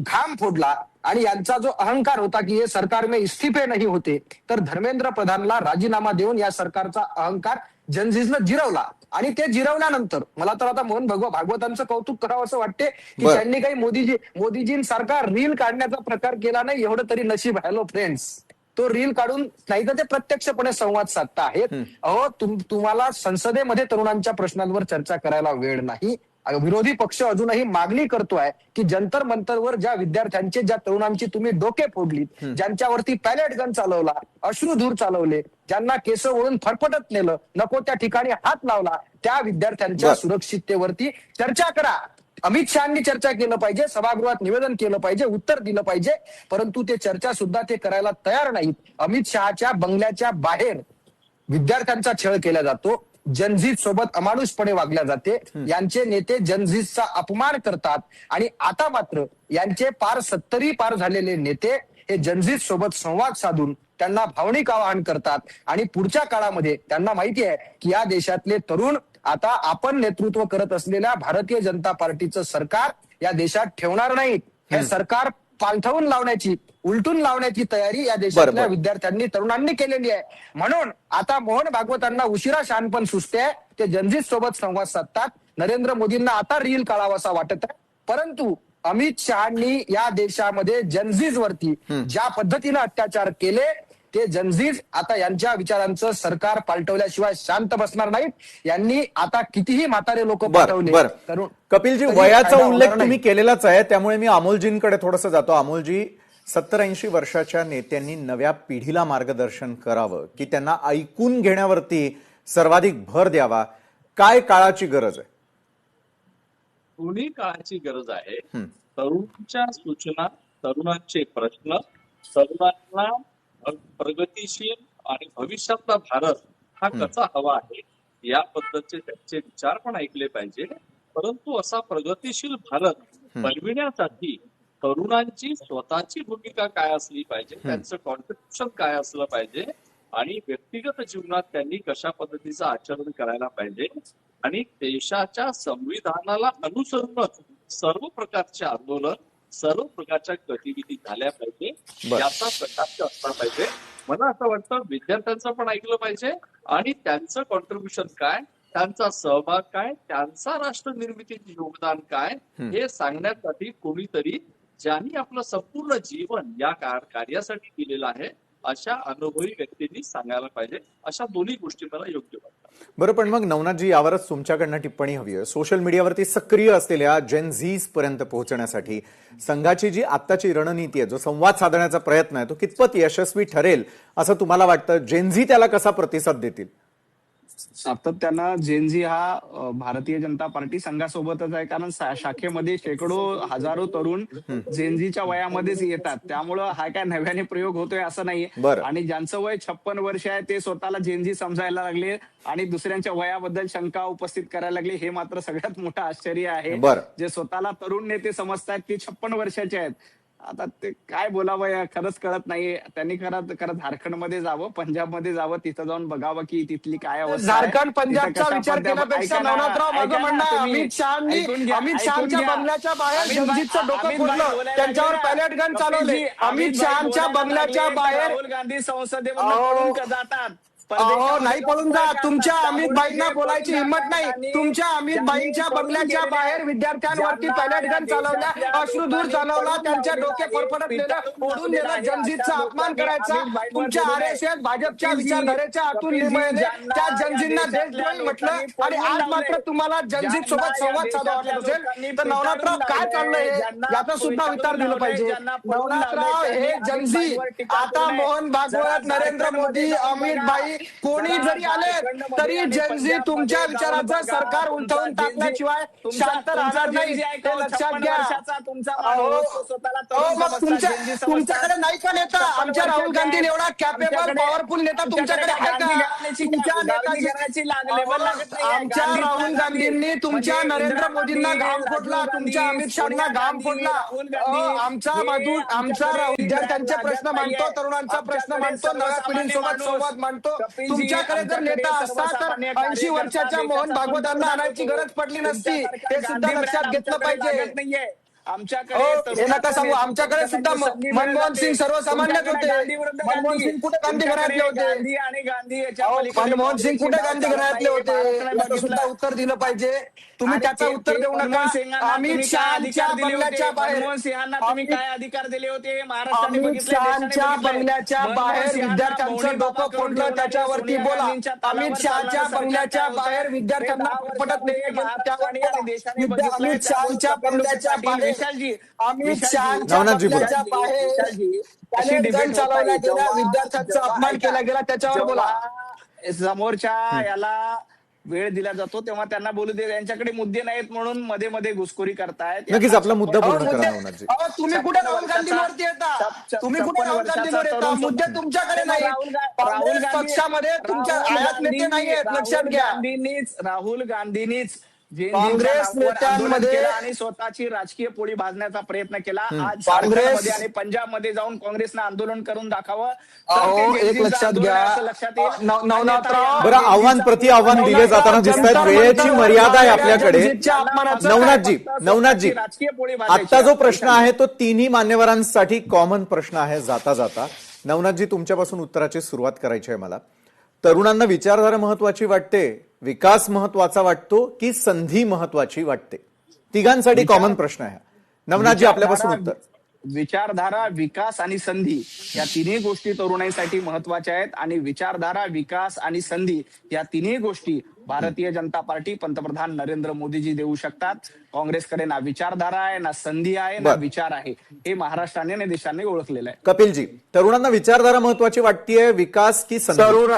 घाम फोडला आणि यांचा जो अहंकार होता की हे सरकार में इस्तीफे नाही होते, तर धर्मेंद्र प्रधानला राजीनामा देऊन या सरकारचा अहंकार जनझीजनं जिरवला. आणि ते जिरवल्यानंतर मला तर आता मोहन भागवतांचं कौतुक करावं असं वाटते की त्यांनी काही मोदीजींसारखा रील काढण्याचा प्रकार केला नाही. एवढं तरी नशीब. हॅलो फ्रेंड्स, तो रील काढून नाही तर ते प्रत्यक्षपणे संवाद साधता आहेत. अहो तुम्हाला संसदेमध्ये तरुणांच्या प्रश्नांवर चर्चा करायला वेळ नाही. विरोधी पक्ष अजूनही मागणी करतोय की जंतर मंतरवर ज्या विद्यार्थ्यांचे, ज्या तरुणांची तुम्ही डोके फोडलीत, ज्यांच्यावरती पॅलेट गन चालवला, अश्रुधूर चालवले, ज्यांना केस ओढून फरफटत नेलं, नको त्या ठिकाणी हात लावला, त्या विद्यार्थ्यांच्या सुरक्षिततेवरती चर्चा करा. अमित शहानी चर्चा केलं पाहिजे, सभागृहात निवेदन केलं पाहिजे, उत्तर दिलं पाहिजे, परंतु ते चर्चा सुद्धा ते करायला तयार नाहीत. अमित शहाच्या बंगल्याच्या बाहेर विद्यार्थ्यांचा छळ केला जातो, जनझीज सोबत अमानुषपणे वागल्या जाते, यांचे नेते जनझीजचा अपमान करतात. आणि आता मात्र यांचे 70 पार झालेले नेते हे जनझीज सोबत संवाद साधून त्यांना भावनिक आवाहन करतात. आणि पुढच्या काळामध्ये त्यांना माहिती आहे की या देशातले तरुण आता आपण नेतृत्व करत असलेल्या भारतीय जनता पार्टीचं सरकार या देशात ठेवणार नाहीत. हे सरकार पालथवून लावण्याची, उलटून लावण्याची तयारी या देशातल्या विद्यार्थ्यांनी, तरुणांनी केलेली आहे. म्हणून आता मोहन भागवतांना उशिरा शहाणपण सुचते. ते जनजीत सोबत संवाद साधतात. नरेंद्र मोदींना आता रील काढावासा वाटत आहे. परंतु अमित शहानी या देशामध्ये जनजीजवरती ज्या पद्धतीनं अत्याचार केले, ते जनजीज आता यांच्या विचारांचं सरकार पालटवल्याशिवाय शांत बसणार नाहीत. यांनी आता कितीही म्हातारे लोक पाठवले. कपिलजी, वयाचा उल्लेख तुम्ही केलेलाच आहे, त्यामुळे मी अमोलजींकडे थोडंसं जातो. अमोलजी, 70-80 वर्षाच्या नेत्यांनी नव्या पिढीला मार्गदर्शन करावं की त्यांना ऐकून घेण्यावरती सर्वाधिक भर द्यावा? काय काळाची गरज आहे? दोन्ही काळाची गरज आहे. तरुणांच्या सूचना, तरुणांचे प्रश्न, तरुणांना प्रगतीशील आणि भविष्यातला भारत हा कसा हवा आहे या पद्धतीचे त्यांचे विचार पण ऐकले पाहिजे. परंतु असा प्रगतीशील भारत बनविण्यासाठी तरुणांची स्वतःची भूमिका काय असली पाहिजे, त्यांचं कॉन्ट्रिब्युशन काय असलं पाहिजे आणि व्यक्तिगत जीवनात त्यांनी कशा पद्धतीचं आचरण करायला पाहिजे आणि देशाच्या संविधानाला अनुसरूनच सर्व प्रकारचे आंदोलन, सर्व प्रकारच्या गतिविधी झाल्या पाहिजे, याचा प्रकाश असला पाहिजे. मला असं वाटतं विद्यार्थ्यांचं पण ऐकलं पाहिजे आणि त्यांचं कॉन्ट्रिब्युशन काय, त्यांचा सहभाग काय, त्यांचा राष्ट्र निर्मितीत योगदान काय हे सांगण्यासाठी कोणीतरी ज्यांनी आपलं संपूर्ण जीवन या कार्यासाठी दिलेलं आहे अशा अनुभवी व्यक्तींनी सांगायला पाहिजे. अशा दोन्ही गोष्टी मला योग्य वाटतात. बरं, पण मग नवनाथजी, यावरच तुमच्याकडनं टिप्पणी हवी आहे. सोशल मीडियावरती सक्रिय असलेल्या जेनझीज पर्यंत पोहोचण्यासाठी संघाची जी आत्ताची रणनीती आहे, जो संवाद साधण्याचा प्रयत्न आहे, तो कितपत यशस्वी ठरेल असं तुम्हाला वाटतं? जेनझी त्याला कसा प्रतिसाद देतील? सातत्यानं जेनझी हा भारतीय जनता पार्टी संघासोबतच आहे. कारण शाखेमध्ये शेकडो हजारो तरुण जेनझीच्या वयामध्येच येतात. त्यामुळं हा काय नव्याने प्रयोग होतोय असं नाहीये. आणि ज्यांचं वय 56 वर्ष आहे ते स्वतःला जेनझी समजायला लागले आणि दुसऱ्यांच्या वयाबद्दल शंका उपस्थित करायला लागले. हे मात्र सगळ्यात मोठं आश्चर्य आहे. जे स्वतःला तरुण नेते समजतात ते 56 वर्षाचे आहेत. आता ते काय बोलावं खरंच कळत नाहीये. त्यांनी खरं झारखंडमध्ये जावं, पंजाबमध्ये जावं, तिथं जाऊन बघावं की तिथली काय अवस्था आहे. झारखंड पंजाबचा विचार केल्यापेक्षा नवनाथराव माझं म्हणणं आहे, अमित शहाच्या बंगल्याच्या बाहेर जनजीतचं डोकं फोडलं, त्यांच्यावर पॅलेट गन चालवले. अमित शहाच्या बंगल्याच्या बाहेर राहुल गांधी संसदेमध्ये जातात. नाही पळून जा. तुमच्या अमित भाईंना बोलायची हिंमत नाही. तुमच्या अमित भाईंच्या बंगल्याच्या बाहेर विद्यार्थ्यांवरती पॅलेट गन चालवल्या, अश्रुधूर चालवला, त्यांच्या डोके फरफडत नेलं, ओढून नेलं, जनजीतचा अपमान करायचा. तुमच्या RSS भाजपच्या विचारधारेच्या अतुल लिमयेने त्या जनजींना देशद्रोही म्हटलं आणि आज मात्र तुम्हाला जनजीत सोबत संवाद साधा वाटत असेल तर नवनाथराव काय चाललंय याचा सुद्धा विचार दिला पाहिजे. नवनाथराव, हे जनजी आता मोहन भागवत, नरेंद्र मोदी, अमित भाई कोणी जरी आले तरी जेनझी तुमच्या विचाराचं सरकार उलथवून टाकल्याशिवाय शांत राहणार नाही, हे लक्षात घ्या. मग तुमच्याकडे नाही का नेता? आमच्या राहुल गांधी एवढा कॅपेबल पॉवरफुल नेता तुमच्याकडे आहे का? आमच्या राहुल गांधींनी तुमच्या नरेंद्र मोदींना घाम फोडला, तुमच्या अमित शहाना घाम फोडला. आमचा विद्यार्थ्यांचे प्रश्न मांडतो, तरुणांचा प्रश्न मांडतो, नव्या पिढीसोबत संवाद मांडतो. तुमच्याकडे जर नेता असता तर 80 वर्षाच्या मोहन भागवतांना आणायची गरज पडली नसती, हे सुद्धा लक्षात घेतलं पाहिजे. हे नका सांगू, आमच्याकडे सुद्धा मनमोहन सिंग सर्वसामान्यच होते. मनमोहन सिंग कुठे गांधी घराण्यातले होते? मनमोहन सिंग कुठे गांधी घराण्यातले होते? याचं सुद्धा उत्तर दिलं पाहिजे. तुम्ही त्याचं उत्तर देऊ नका. अमित शहाच्या बंगल्याच्या बाहेर, तुम्ही काय अधिकार दिले होते? अमित शहाच्या बंगल्याच्या बाहेर विद्यार्थ्यांचं डोकं फोडलं, त्याच्यावरती बोला. अमित शहाच्या बंगल्याच्या बाहेर विद्यार्थ्यांना पटत नाही, अमित शहाच्या बंगल्याच्या बाहेर, अमित शहाच्या बंगल्याच्या बाहेर त्याने चालवल्या गेल्या, विद्यार्थ्यांचा अपमान केला गेला, त्याच्यावर बोला. समोरच्या याला वेळ दिला जातो तेव्हा त्यांना बोलू दे. यांच्याकडे मुद्दे नाहीत म्हणून मध्ये मध्ये घुसखोरी करतायत. नक्कीच आपला मुद्दा पूर्ण करा नवनाथजी. तुम्ही कुठे राहुल गांधीवरती येता? तुम्ही कुठे राहुल गांधीवर येता? मुद्दे तुमच्याकडे नाही. काँग्रेस पक्षामध्ये तुमच्या आयात नेते नाहीयेत, लक्षात घ्या. राहुल गांधींनीच काँग्रेस नेत्यांमध्ये आणि स्वतःची राजकीय पोळी भाजण्याचा प्रयत्न केला. आज काँग्रेस आणि पंजाबमध्ये जाऊन काँग्रेसनं आंदोलन करून दाखवावं. एक लक्षात घ्या, नवनाथराव. बरं, आव्हान प्रति आव्हान दिले जाताना दिसत आहेत. वेळेची मर्यादा आहे आपल्याकडे. नवनाथजी, आता जो प्रश्न आहे तो तिन्ही मान्यवरांसाठी कॉमन प्रश्न आहे. जाता जाता नवनाथजी तुमच्यापासून उत्तराची सुरुवात करायची आहे मला. तरुणांना विचारधारा महत्वाची वाटते, विकास महत्वाचा वाटतो की संधी महत्वाची वाटते? तिघांसाठी कॉमन प्रश्न आहे. नवनाथजी आपल्यापासून उत्तर. विचारधारा, विकास आणि संधी या तिन्ही गोष्टी तरुणाईसाठी महत्वाच्या आहेत. आणि विचारधारा, विकास आणि संधी या तिन्ही गोष्टी भारतीय जनता पार्टी, पंतप्रधान नरेंद्र मोदीजी देऊ शकतात. काँग्रेसकडे ना विचारधारा आहे, ना संधी आहे, ना विचार आहे. हे महाराष्ट्राने आणि देशाने ओळखलेलं आहे. कपिलजी, तरुणांना विचारधारा महत्वाची वाटतेय, विकास की संधी?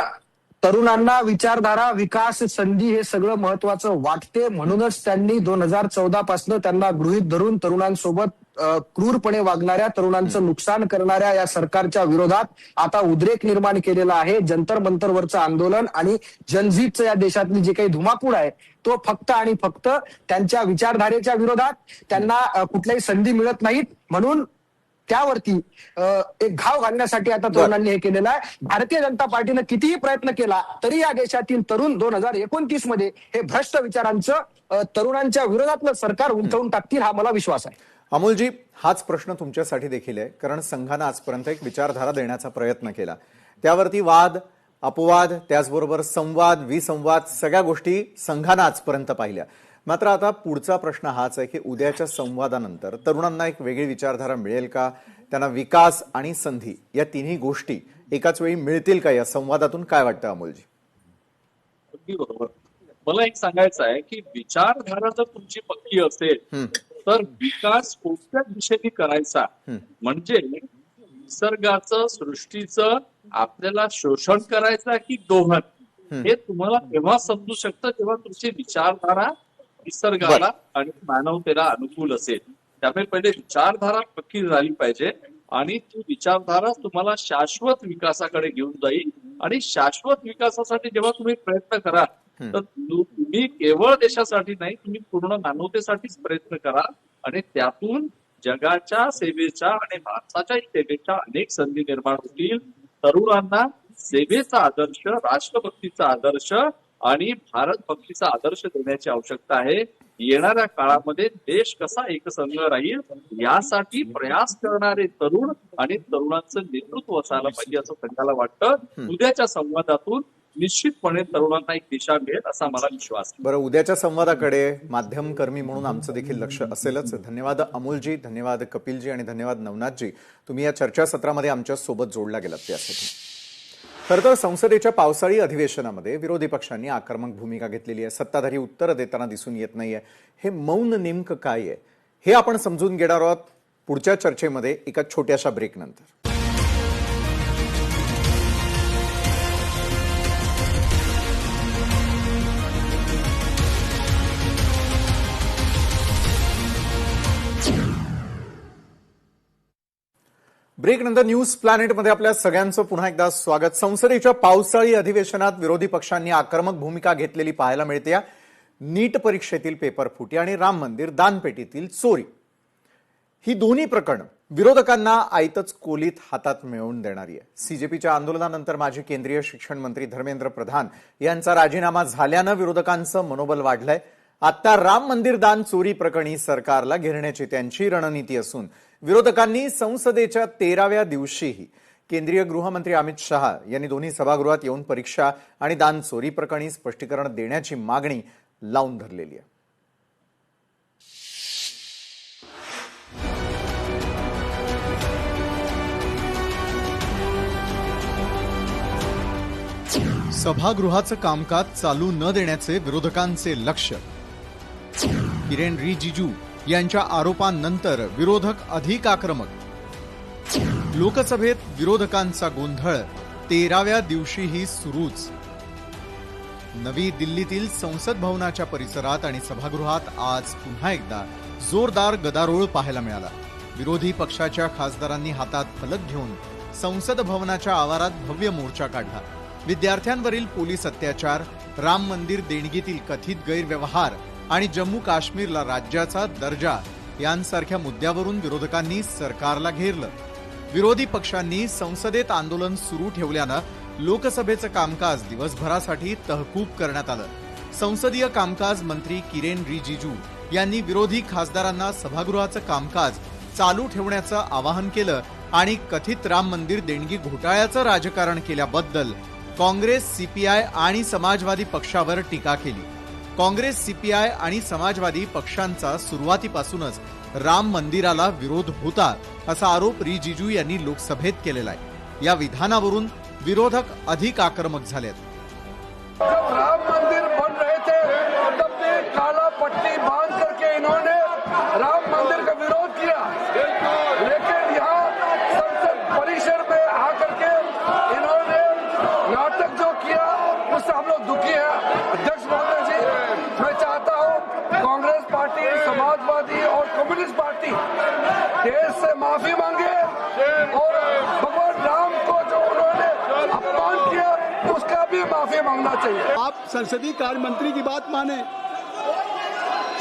तरुणांना विचारधारा, विकास, संधी हे सगळं महत्वाचं वाटते. म्हणूनच त्यांनी 2014 पासून त्यांना गृहीत धरून तरुणांसोबत क्रूरपणे वागणाऱ्या, तरुणांचं नुकसान करणाऱ्या या सरकारच्या विरोधात आता उद्रेक निर्माण केलेला आहे. जंतर मंतरवरचं आंदोलन आणि जनजीतचं या देशातली जी काही धुमाकूळ आहे तो फक्त आणि फक्त त्यांच्या विचारधारेच्या विरोधात. त्यांना कुठल्याही संधी मिळत नाहीत म्हणून त्यावरती एक घाव घालण्यासाठी आता तरुणांनी हे केलेलं आहे. भारतीय जनता पार्टीनं कितीही प्रयत्न केला तरी या देशातील तरुण 2029 मध्ये हे भ्रष्ट विचारांचं तरुणांच्या विरोधातलं सरकार उलथवून टाकतील, हा मला विश्वास आहे. अमोलजी, हाच प्रश्न तुमच्यासाठी देखील आहे, कारण संघानं आजपर्यंत एक विचारधारा देण्याचा प्रयत्न केला. त्यावरती वाद, अपवाद, त्याचबरोबर संवाद, विसंवाद, सगळ्या गोष्टी संघानं आजपर्यंत पाहिल्या. मात्र आता पुढचा प्रश्न हाच आहे की उद्याच्या संवादानंतर तरुणांना एक वेगळी विचारधारा मिळेल का? त्यांना विकास आणि संधी या तिन्ही गोष्टी एकाच वेळी मिळतील का? या संवादातून काय वाटतं अमोलजी? अगदी बरोबर. मला एक सांगायचं आहे की विचारधारा जर तुमची पक्की असेल तर विकास कोणत्या दिशेने करायचा, म्हणजे निसर्गाचं, सृष्टीचं आपल्याला शोषण करायचं की दोहन, हे तुम्हाला तेव्हा समजू शकतं जेव्हा तुमची विचारधारा निसर्गाला आणि मानवतेला अनुकूल असेल. त्यामुळे पहिले विचारधारा पक्की झाली पाहिजे आणि ती विचारधारा तुम्हाला शाश्वत विकासाकडे घेऊन जाईल. आणि शाश्वत विकासासाठी जेव्हा तुम्ही प्रयत्न कराल तर तुम्ही केवळ देशासाठी नाही, तुम्ही पूर्ण मानवतेसाठीच प्रयत्न करा आणि त्यातून जगाच्या सेवेच्या आणि भारताच्या सेवेच्या अनेक संधी निर्माण होतील. तरुणांना सेवेचा आदर्श, राष्ट्रभक्तीचा आदर्श आणि भारत भक्तीचा आदर्श देण्याची आवश्यकता आहे. येणाऱ्या काळामध्ये देश कसा एकसंघ राहील यासाठी प्रयास करणारे तरुण आणि तरुणांचं नेतृत्व असायला पाहिजे असं संघाला वाटतं. उद्याच्या संवादातून निश्चितपणे तरुणांना एक दिशा मिळेल असा मला विश्वास आहे. बरं, उद्याच्या संवादाकडे माध्यमकर्मी म्हणून आमचं देखील लक्ष असेलच. धन्यवाद अमोलजी, धन्यवाद कपिलजी आणि धन्यवाद नवनाथजी, तुम्ही या चर्चासत्रामध्ये आमच्या सोबत जोडला गेलात त्यासाठी. खरं तर संसदेच्या पावसाळी अधिवेशनामध्ये विरोधी पक्षांनी आक्रमक भूमिका घेतलेली आहे. सत्ताधारी उत्तर देताना दिसून येत नाहीये. हे मौन नेमकं काय आहे हे आपण समजून घेणार आहोत पुढच्या चर्चेमध्ये एका छोट्याशा ब्रेकनंतर. ब्रेकनंतर न्यूज प्लॅनेटमध्ये आपल्या सगळ्यांचं पुन्हा एकदा स्वागत. संसदेच्या पावसाळी अधिवेशनात विरोधी पक्षांनी आक्रमक भूमिका घेतलेली पाहायला मिळते. नीट परीक्षेतील पेपर फुटी आणि राम मंदिर दानपेटीतील चोरी ही दोन्ही प्रकरणं विरोधकांना आयतच कोलीत हातात मिळवून देणारी आहे. सीजेपीच्या आंदोलनानंतर माजी केंद्रीय शिक्षण मंत्री धर्मेंद्र प्रधान यांचा राजीनामा झाल्यानं विरोधकांचं मनोबल वाढलंय. आता राम मंदिर दान चोरी प्रकरणी सरकारला घेरण्याची त्यांची रणनीती असून विरोधकांनी संसदेच्या 13व्या दिवशीही केंद्रीय गृहमंत्री अमित शहा यांनी दोन्ही सभागृहात येऊन परीक्षा आणि दान चोरी प्रकरणी स्पष्टीकरण देण्याची मागणी लावून धरलेली आहे. सभागृहाचं कामकाज चालू न देण्याचे विरोधकांचे लक्ष्य. किरेन रिजिजू यांच्या आरोपांनंतर विरोधक अधिक आक्रमक. लोकसभेत विरोधकांचा गोंधळ 13व्या दिवशीही सुरूच. नवी दिल्लीतील संसद भवनाच्या परिसरात आणि सभागृहात आज पुन्हा एकदा जोरदार गदारोळ पाहायला मिळाला. विरोधी पक्षाच्या खासदारांनी हातात फलक घेऊन संसद भवनाच्या आवारात भव्य मोर्चा काढला. विद्यार्थ्यांवरील पोलीस अत्याचार, राम मंदिर देणगीतील कथित गैरव्यवहार आणि जम्मू काश्मीरला राज्याचा दर्जा यांसारख्या मुद्द्यावरून विरोधकांनी सरकारला घेरलं. विरोधी पक्षांनी संसदेत आंदोलन सुरू ठेवल्यानं लोकसभेचं कामकाज दिवसभरासाठी तहकूब करण्यात आलं. संसदीय कामकाज मंत्री किरेन रिजिजू यांनी विरोधी खासदारांना सभागृहाचं कामकाज चालू ठेवण्याचं आवाहन केलं आणि कथित राम मंदिर देणगी घोटाळ्याचं राजकारण केल्याबद्दल काँग्रेस, सीपीआय आणि समाजवादी पक्षावर टीका केली. काँग्रेस, सीपीआय आणि समाजवादी पक्षांचा सुरुवातीपासूनच राम मंदिराला विरोध होता असा आरोप रिजिजू यांनी लोकसभेत केलेला आहे. या विधानावरून विरोधक अधिक आक्रमक झालेत. जब राम मंदिर बन रहे थे तब भी काला पट्टी बांध करके इन्होंने राम मंदिर का विरोध किया, लेकिन यहाँ संसद परिसर में आकर के इन्होंने नाटक जो किया उससे हम लोग दुखी हैं. अध्यक्ष महोदय जी, मैं चाहता हूँ कांग्रेस पार्टी, समाजवादी और कम्युनिस्ट पार्टी देश से माफी मांगे और भगवान राम को जो उन्होंने अपमान किया उसका भी माफी मांगना चाहिए. आप संसदीय कार्य मंत्री की बात माने.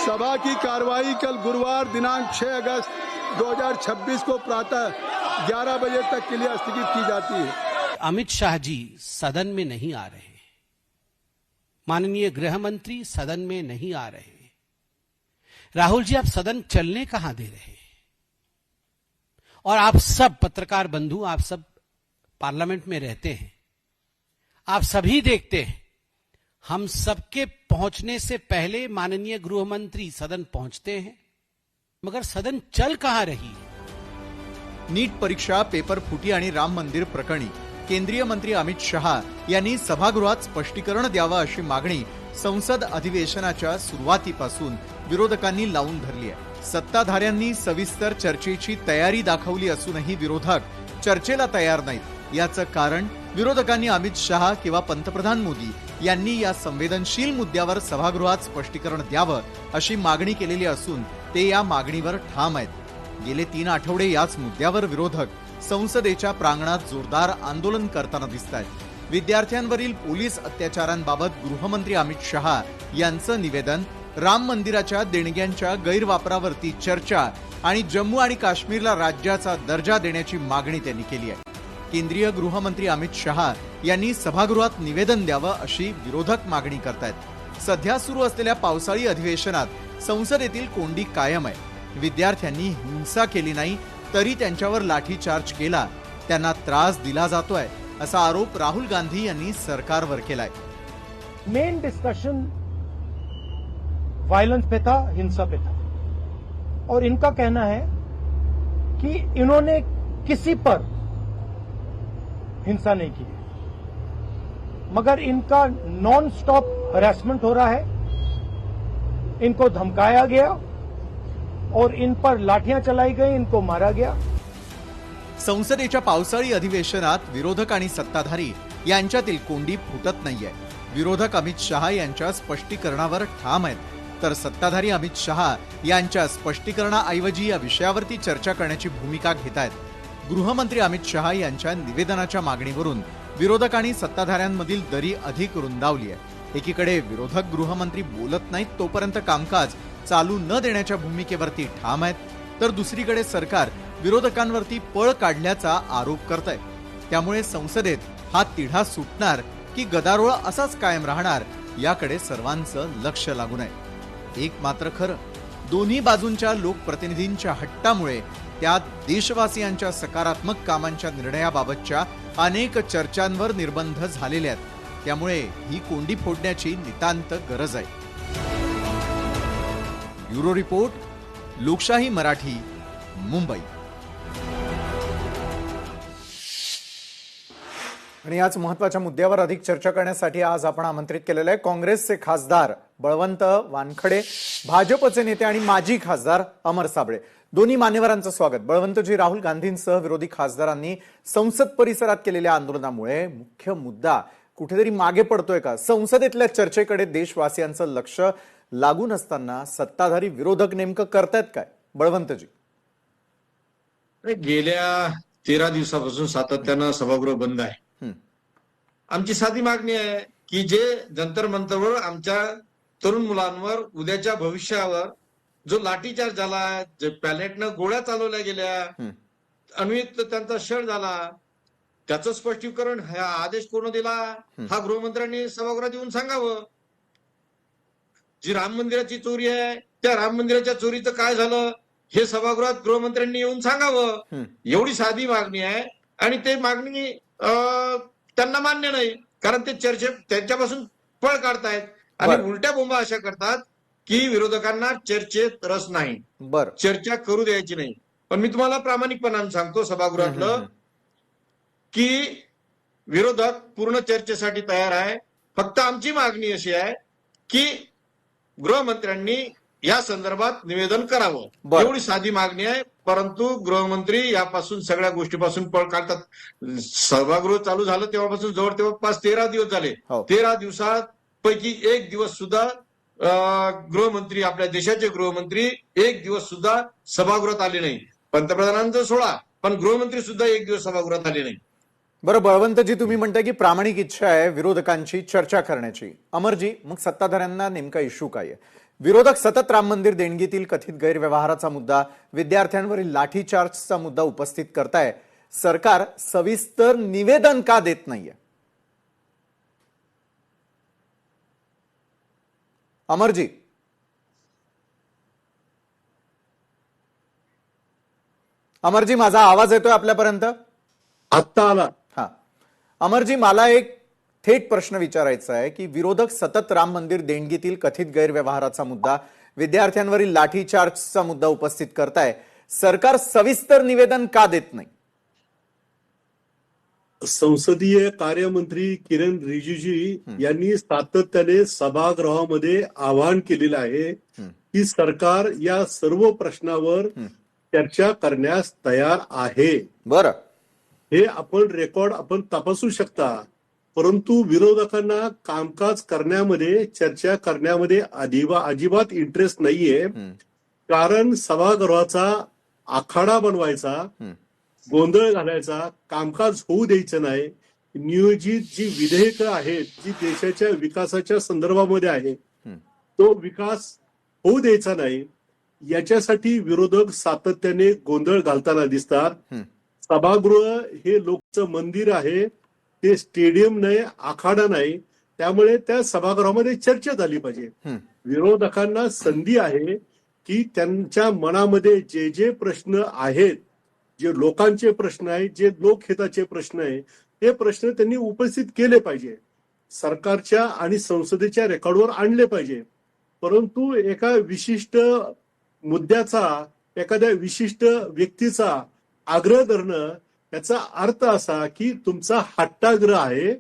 सभा की कार्रवाई कल गुरुवार दिनांक 6 अगस्त 2026 को प्रातः 11 बजे तक के लिए स्थगित की जाती है. अमित शाह जी सदन में नहीं आ रहे, माननीय गृह मंत्री सदन में नहीं आ रहे. राहुल जी, आप सदन चलने कहां दे रहे? और आप सब पत्रकार बंधु, आप सब पार्लियामेंट में रहते हैं, आप सभी देखते हैं, हम सबके पहुंचने से पहले माननीय गृह मंत्री सदन पहुंचते हैं, मगर सदन चल कहां रही है? नीट परीक्षा, पेपर फुटी आणि राम मंदिर प्रकरणी केंद्रीय मंत्री अमित शहा यांनी सभागृहात स्पष्टीकरण द्यावं अशी मागणी संसद अधिवेशनाच्या सुरुवातीपासून विरोधकांनी लावून धरली आहे. सत्ताधाऱ्यांनी सविस्तर चर्चेची तयारी दाखवली असूनही विरोधक चर्चेला तयार नाहीत. याचं कारण विरोधकांनी अमित शहा किंवा पंतप्रधान मोदी यांनी या संवेदनशील मुद्द्यावर सभागृहात स्पष्टीकरण द्यावं अशी मागणी केलेली असून ते या मागणीवर ठाम आहेत. गेले 3 आठवडे याच मुद्द्यावर विरोधक संसदेच्या प्रांगणात जोरदार आंदोलन करताना दिसतायत. विद्यार्थ्यांवरील पोलीस अत्याचारांबाबत गृहमंत्री अमित शहा यांचं निवेदन, राम मंदिराच्या देणग्यांच्या गैरवापरावरती चर्चा आणि जम्मू आणि काश्मीरला राज्याचा दर्जा देण्याची मागणी त्यांनी केली आहे. केंद्रीय गृहमंत्री अमित शहा यांनी सभागृहात निवेदन द्यावं अशी विरोधक मागणी करतायत. सध्या सुरू असलेल्या पावसाळी अधिवेशनात संसदेतील कोंडी कायम आहे. विद्यार्थ्यांनी हिंसा केली नाही तरी त्यांच्यावर लाठीचार्ज केला, त्यांना त्रास दिला जातोय असा आरोप राहुल गांधी यांनी सरकारवर केलाय. मेन डिस्कशन वायलेंस पे था, हिंसा पे था, और इनका कहना है कि इन्होंने किसी पर हिंसा नहीं की है, मगर इनका नॉन स्टॉप हरासमेंट हो रहा है. इनको धमकाया गया और इन पर लाठियां चलाई गई, इनको मारा गया. संसदेच्या पावसाळी अधिवेशनात विरोधक आणि सत्ताधारी यांच्यातील कोंडी फुटत नाहीये. विरोधक अमित शहा यांच्या स्पष्टीकरणावर ठाम आहेत, तर सत्ताधारी अमित शहा यांच्या स्पष्टीकरणाऐवजी या विषयावरती चर्चा करण्याची भूमिका घेत आहेत. गृहमंत्री अमित शहा यांच्या निवेदनाच्या मागणीवरून विरोधकांनी सत्ताधाऱ्यांमधील दरी अधिक रुंदावली आहे। एकीकडे विरोधक गृहमंत्री बोलत नाहीत तोपर्यंत कामकाज चालू न देण्याच्या भूमिकेवरती ठाम आहेत, तर दुसरीकडे सरकार विरोधकांवरती पळ काढल्याचा आरोप करत आहे। त्यामुळे संसदेत हा तिढा सुटणार की गदारोळ असाच कायम राहणार याकडे सर्वांचं लक्ष लागून आहे। एक मात्र खरं, दोन्ही बाजूंच्या लोकप्रतिनिधींच्या हट्टामुळे त्यात देशवासियांच्या सकारात्मक कामांच्या निर्णयाबाबतच्या अनेक चर्चांवर निर्बंध झालेले आहेत। त्यामुळे ही कोंडी फोडण्याची नितांत गरज आहे। ब्युरो रिपोर्ट, लोकशाही मराठी, मुंबई। आणि याच महत्वाच्या मुद्द्यावर अधिक चर्चा करण्यासाठी आज आपण आमंत्रित केलेले आहे काँग्रेसचे खासदार बळवंत वानखडे, भाजपचे नेते आणि माजी खासदार अमर साबळे। दोन्ही मान्यवरांचं स्वागत। बळवंतजी, राहुल गांधींसह विरोधी खासदारांनी संसद परिसरात केलेल्या आंदोलनामुळे मुख्य मुद्दा कुठेतरी मागे पडतोय का? संसदेतल्या चर्चेकडे देशवासियांचं लक्ष लागून असताना सत्ताधारी विरोधक नेमकं करतायत काय? बळवंतजी, गेल्या 13 दिवसापासून सातत्यानं सभागृह बंद आहे। आमची साधी मागणी आहे की जे जंतर मंतरवर आमच्या तरुण मुलांवर उद्याच्या भविष्यावर जो लाठीचार्ज झाला, जे पॅलेटनं गोळ्या चालवल्या गेल्या, अन्वित त्यांचा शर झाला, त्याचं स्पष्टीकरण हा आदेश कोण दिला हा गृहमंत्र्यांनी सभागृहात येऊन सांगावं। जी राम मंदिराची चोरी आहे त्या राम मंदिराच्या चोरीचं काय झालं हे सभागृहात गृहमंत्र्यांनी येऊन सांगावं। एवढी साधी मागणी आहे आणि ते मागणी त्यांना मान्य नाही, कारण ते त्यांच्यापासून पळ काढतायत आणि उलट्या बोंबा अशा करतात की विरोधकांना चर्चेत रस नाही, चर्चा करू द्यायची नाही। पण मी तुम्हाला प्रामाणिकपणाने सांगतो सभागृहातलं की विरोधक पूर्ण चर्चेसाठी तयार आहे। फक्त आमची मागणी अशी आहे की गृहमंत्र्यांनी या संदर्भात निवेदन करावं, एवढी साधी मागणी आहे। परंतु गृहमंत्री यापासून सगळ्या गोष्टीपासून पळ काढतात। सभागृह चालू झालं तेव्हापासून जवळपास 13 दिवस झाले। 13 दिवसांपैकी एक दिवस सुद्धा गृहमंत्री, आपल्या देशाचे गृहमंत्री एक दिवस सुद्धा सभागृहात आले नाही। पंतप्रधानांचं सोडा, पण गृहमंत्री सुद्धा एक दिवस सभागृहात आले नाही। बरं बळवंतजी, तुम्ही म्हणताय की प्रामाणिक इच्छा आहे विरोधकांची चर्चा करण्याची। अमरजी, मग सत्ताधाऱ्यांना नेमका इश्यू काय आहे? विरोधक सतत राम मंदिर देणगीतील कथित गैरव्यवहाराचा मुद्दा, विद्यार्थ्यांवरील लाठीचार्जचा मुद्दा उपस्थित करताय। सरकार सविस्तर निवेदन का देत नाहीये? अमरजी, अमरजी, माझा आवाज येतोय आपल्यापर्यंत? आत्ता आला। हा अमरजी, मला एक थेट प्रश्न विचारायचा आहे की विरोधक सतत राम मंदिर देणगीतील कथित गैरव्यवहाराचा मुद्दा, विद्यार्थ्यांवरील लाठीचार्जचा मुद्दा उपस्थित करताय। सरकार सविस्तर निवेदन का देत नाही? संसदीय कार्यमंत्री किरण रिजिजू यांनी सातत्याने सभागृहामध्ये आवाहन केलेलं आहे की सरकार या सर्व प्रश्नावर चर्चा करण्यास तयार आहे। बरं, हे रेकॉर्ड आपण तपासू शकता। परंतु विरोधकांना कामकाज करण्यामध्ये, चर्चा करण्यामध्ये अजिबात इंटरेस्ट नाहीये, कारण सभागृहाचा आखाडा बनवायचा, गोंधळ घालायचा, कामकाज होऊ द्यायचं नाही। नियोजित जी विधेयकं आहेत, जी देशाच्या विकासाच्या संदर्भामध्ये आहे, तो विकास होऊ द्यायचा नाही, याच्यासाठी विरोधक सातत्याने गोंधळ घालताना दिसतात। सभागृह हे लोकचं मंदिर आहे, ते स्टेडियम नाही, आखाडा नाही। त्यामुळे त्या सभागृहामध्ये चर्चा झाली पाहिजे। विरोधकांना संधी आहे की त्यांच्या मनामध्ये जे जे प्रश्न आहेत, जे लोकांचे प्रश्न आहेत, जे लोकहिताचे प्रश्न आहेत, ते प्रश्न त्यांनी उपस्थित केले पाहिजे, सरकारच्या आणि संसदेच्या रेकॉर्डवर आणले पाहिजे। परंतु एका विशिष्ट मुद्द्याचा, एखाद्या विशिष्ट व्यक्तीचा आग्रह धरणं, याचा अर्थ असा की तुमचा हट्टाग्रह आहे,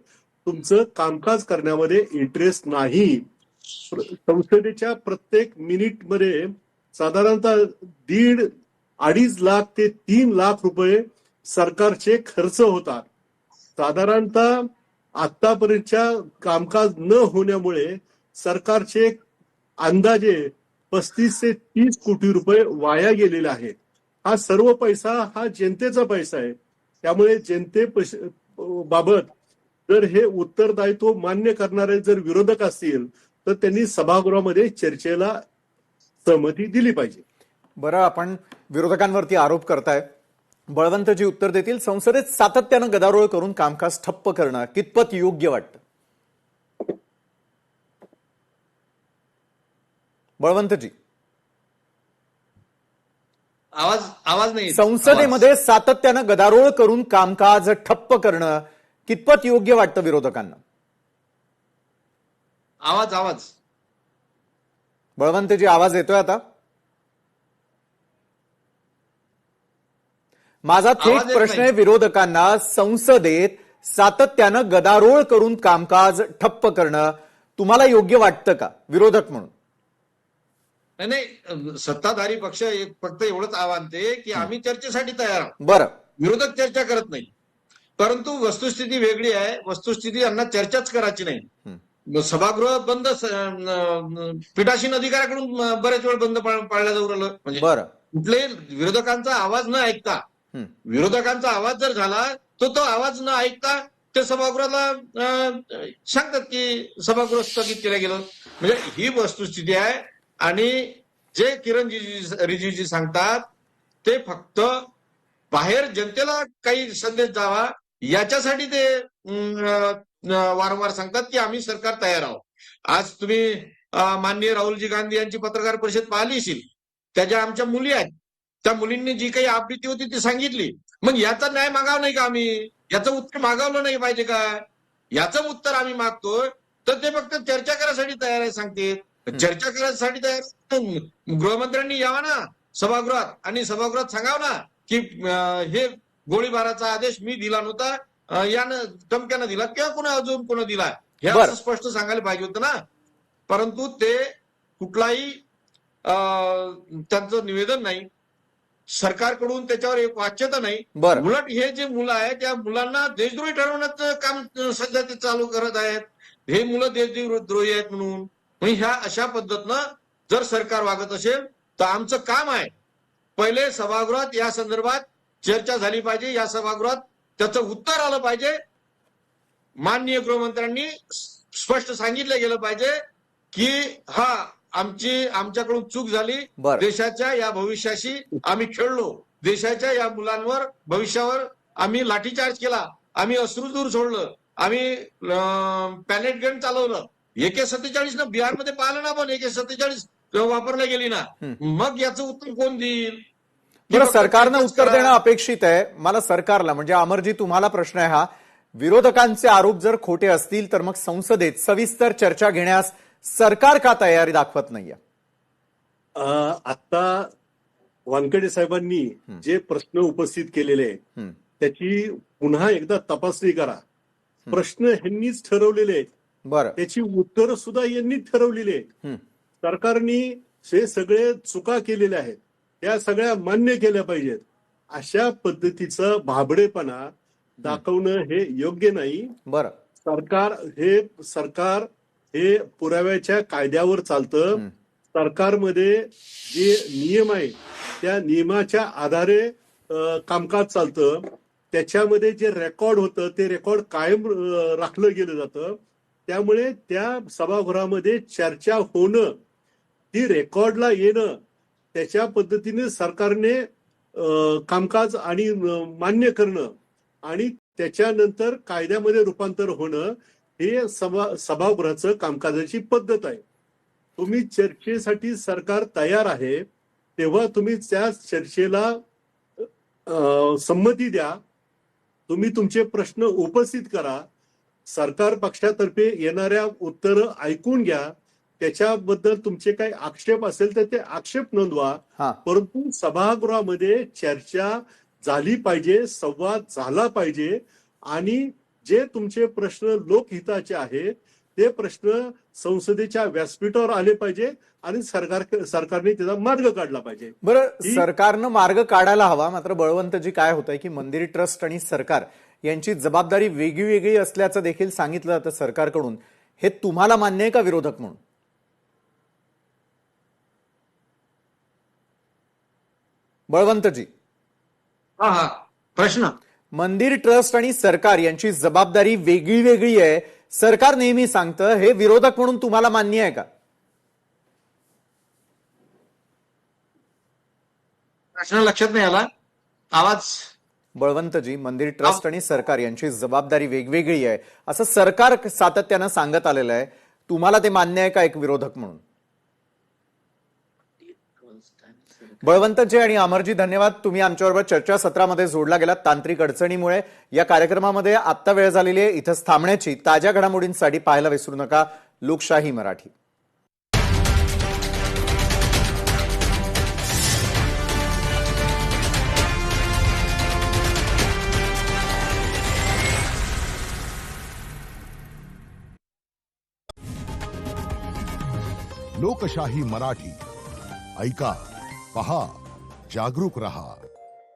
तुमचं कामकाज करण्यामध्ये इंटरेस्ट नाही। संसदेच्या प्रत्येक मिनिटमध्ये साधारणतः 1.5-2.5 लाख ते 3 लाख रुपये सरकारचे खर्च होतात। साधारणतः आतापर्यंतच्या कामकाज न होण्यामुळे सरकारचे अंदाजे 35 ते 30 कोटी रुपये वाया गेलेले आहेत। हा सर्व पैसा हा जनतेचा पैसा आहे. त्यामुळे बाबत जर हे उत्तरदायित्व मान्य करणारे जर विरोधक असतील तर त्यांनी सभागृहामध्ये चर्चेला सहमती दिली पाहिजे. बरं, आपण विरोधकांवरती आरोप करताय, बळवंतजी उत्तर देतील. संसदेत सातत्यानं गदारोळ करून कामकाज ठप्प करणं कितपत योग्य वाटतं? बळवंतजी, आवाज नाही. संसदेमध्ये सातत्यानं गदारोळ करून कामकाज ठप्प करणं कितपत योग्य वाटतं विरोधकांना? आवाज बळवंतजी, आवाज येतोय आता? माझा थेट प्रश्न आहे विरोधकांना, संसदेत सातत्यानं गदारोळ करून कामकाज ठप्प करणं तुम्हाला योग्य वाटतं का विरोधक म्हणून? नाही, सत्ताधारी पक्ष फक्त एवढंच आव्हान ते की आम्ही चर्चेसाठी तयार आहोत. बरं, विरोधक चर्चा करत नाही, परंतु वस्तुस्थिती वेगळी आहे. वस्तुस्थिती यांना चर्चाच करायची नाही. सभागृह बंद पीठासीन अधिकाऱ्याकडून बरेच वेळ बंद पाळल्या जाऊ राहिलं. म्हणजे कुठले विरोधकांचा आवाज न ऐकता, विरोधकांचा आवाज जर झाला तर तो आवाज न ऐकता ते सभागृहाला सांगतात की सभागृह स्थगित केलं गेलं. म्हणजे ही वस्तुस्थिती आहे. आणि जे किरण रिजिजू सांगतात ते फक्त बाहेर जनतेला काही संदेश जावा याच्यासाठी ते वारंवार सांगतात की आम्ही सरकार तयार आहोत. आज तुम्ही माननीय राहुलजी गांधी यांची पत्रकार परिषद पाहिली असेल. त्याच्या आमच्या मुली आहेत, त्या मुलींनी जी काही आपत्ती होती ती सांगितली. मग याचा न्याय मागावं नाही का आम्ही? याचं उत्तर मागावलं नाही पाहिजे का? याचं उत्तर आम्ही मागतोय. तर ते फक्त चर्चा करायसाठी तयार आहे सांगते. चर्चा करायसाठी तयार गृहमंत्र्यांनी यावा ना सभागृहात आणि सभागृहात सांगावं ना की हे गोळीबाराचा आदेश मी दिला नव्हता, यानं धमक्यानं दिला किंवा कोणा अजून कोण दिला हे असं स्पष्ट सांगायला पाहिजे होतं ना. परंतु ते कुठलाही त्यांचं निवेदन नाही, सरकारकडून त्याच्यावर एक वाच्यता नाही. उलट हे जे मुलं आहेत त्या मुलांना देशद्रोही ठरवण्याचं काम सध्या ते चालू करत आहेत. हे मुलं देशद्रोही आहेत म्हणून. ह्या अशा पद्धतीनं जर सरकार वागत असेल तर आमचं काम आहे पहिले सभागृहात या संदर्भात चर्चा झाली पाहिजे. या सभागृहात त्याचं उत्तर आलं पाहिजे. माननीय गृहमंत्र्यांनी स्पष्ट सांगितलं गेलं पाहिजे की आमच्याकडून चूक झाली, देशाच्या या भविष्याशी आम्ही खेळलो, देशाच्या या मुलांवर भविष्यावर आम्ही लाठीचार्ज केला, आम्ही अश्रूधूर सोडलं, आम्ही पॅलेट गन चालवलं. AK-47 न बिहारमध्ये पाहिलं ना, पण AK-47 वापरल्या गेली ना. मग याचं उत्तर कोण देईल? बरं, सरकारनं उत्तर देणं अपेक्षित आहे. मला सरकारला म्हणजे अमरजी तुम्हाला प्रश्न आहे हा, विरोधकांचे आरोप जर खोटे असतील तर मग संसदेत सविस्तर चर्चा घेण्यास सरकार का तयारी दाखवत नाहीये? आता वानखेडे साहेबांनी जे प्रश्न उपस्थित केलेले आहेत त्याची पुन्हा एकदा तपासणी करा. प्रश्न ह्यांनीच ठरवलेले आहेत, त्याची उत्तरं सुद्धा यांनी ठरवलेली आहेत. सरकारने हे सगळे चुका केलेल्या आहेत त्या सगळ्या मान्य केल्या पाहिजेत. अशा पद्धतीचं भाबडेपणा दाखवणं हे योग्य नाही. सरकार हे पुराव्याच्या कायद्यावर चालतं. सरकारमध्ये जे नियम आहे त्या नियमाच्या आधारे कामकाज चालतं. त्याच्यामध्ये जे रेकॉर्ड होतं ते रेकॉर्ड कायम राखलं गेलं जातं. त्यामुळे त्या सभागृहामध्ये चर्चा होणं, ती रेकॉर्डला येणं, त्याच्या पद्धतीने सरकारने कामकाज आणि मान्य करणं आणि त्याच्यानंतर कायद्यामध्ये रूपांतर होणं हे सभागृहाचं कामकाजाची पद्धत आहे. तुम्ही चर्चेसाठी सरकार तयार आहे तेव्हा तुम्ही त्या चर्चेला संमती द्या. तुम्ही तुमचे प्रश्न उपस्थित करा. सरकार पक्षातर्फे येणाऱ्या उत्तरं ऐकून घ्या. त्याच्याबद्दल तुमचे काही आक्षेप असेल तर ते आक्षेप नोंदवा. परंतु सभागृहामध्ये चर्चा झाली पाहिजे, संवाद झाला पाहिजे आणि जे तुमचे प्रश्न लोकहिताचे आहेत ते प्रश्न संसदेच्या व्यासपीठावर आले पाहिजे आणि सरकारने त्याचा मार्ग काढला पाहिजे. बरं, सरकारनं मार्ग काढायला हवा. मात्र बळवंतजी काय होतंय की मंदिर ट्रस्ट आणि सरकार यांची जबाबदारी वेगळी असल्याचं देखील सांगितलं जातं सरकारकडून. हे तुम्हाला मान्य आहे का विरोधक म्हणून? बळवंतजी, हा प्रश्न. मंदिर ट्रस्ट आणि सरकार यांची जबाबदारी वेगळी वेगळी आहे, सरकार नेहमी सांगतं, हे विरोधक म्हणून तुम्हाला मान्य आहे का? प्रश्न लक्षात नाही आला, आवाज. बळवंतजी, मंदिर ट्रस्ट आणि सरकार यांची जबाबदारी वेगवेगळी आहे असं सरकार सातत्यानं सांगत आलेलं आहे, तुम्हाला ते मान्य आहे का एक विरोधक म्हणून? बळवंतजी आणि अमरजी, धन्यवाद. तुम्ही आमच्याबरोबर चर्चासत्रामध्ये जोडला गेलात. तांत्रिक अडचणीमुळे या कार्यक्रमामध्ये आत्ता वेळ झालेली आहे इथंच थांबण्याची. ताज्या घडामोडींसाठी पाहायला विसरू नका लोकशाही मराठी. लोकशाही मराठी ऐका, पहा, जागरूक रहा.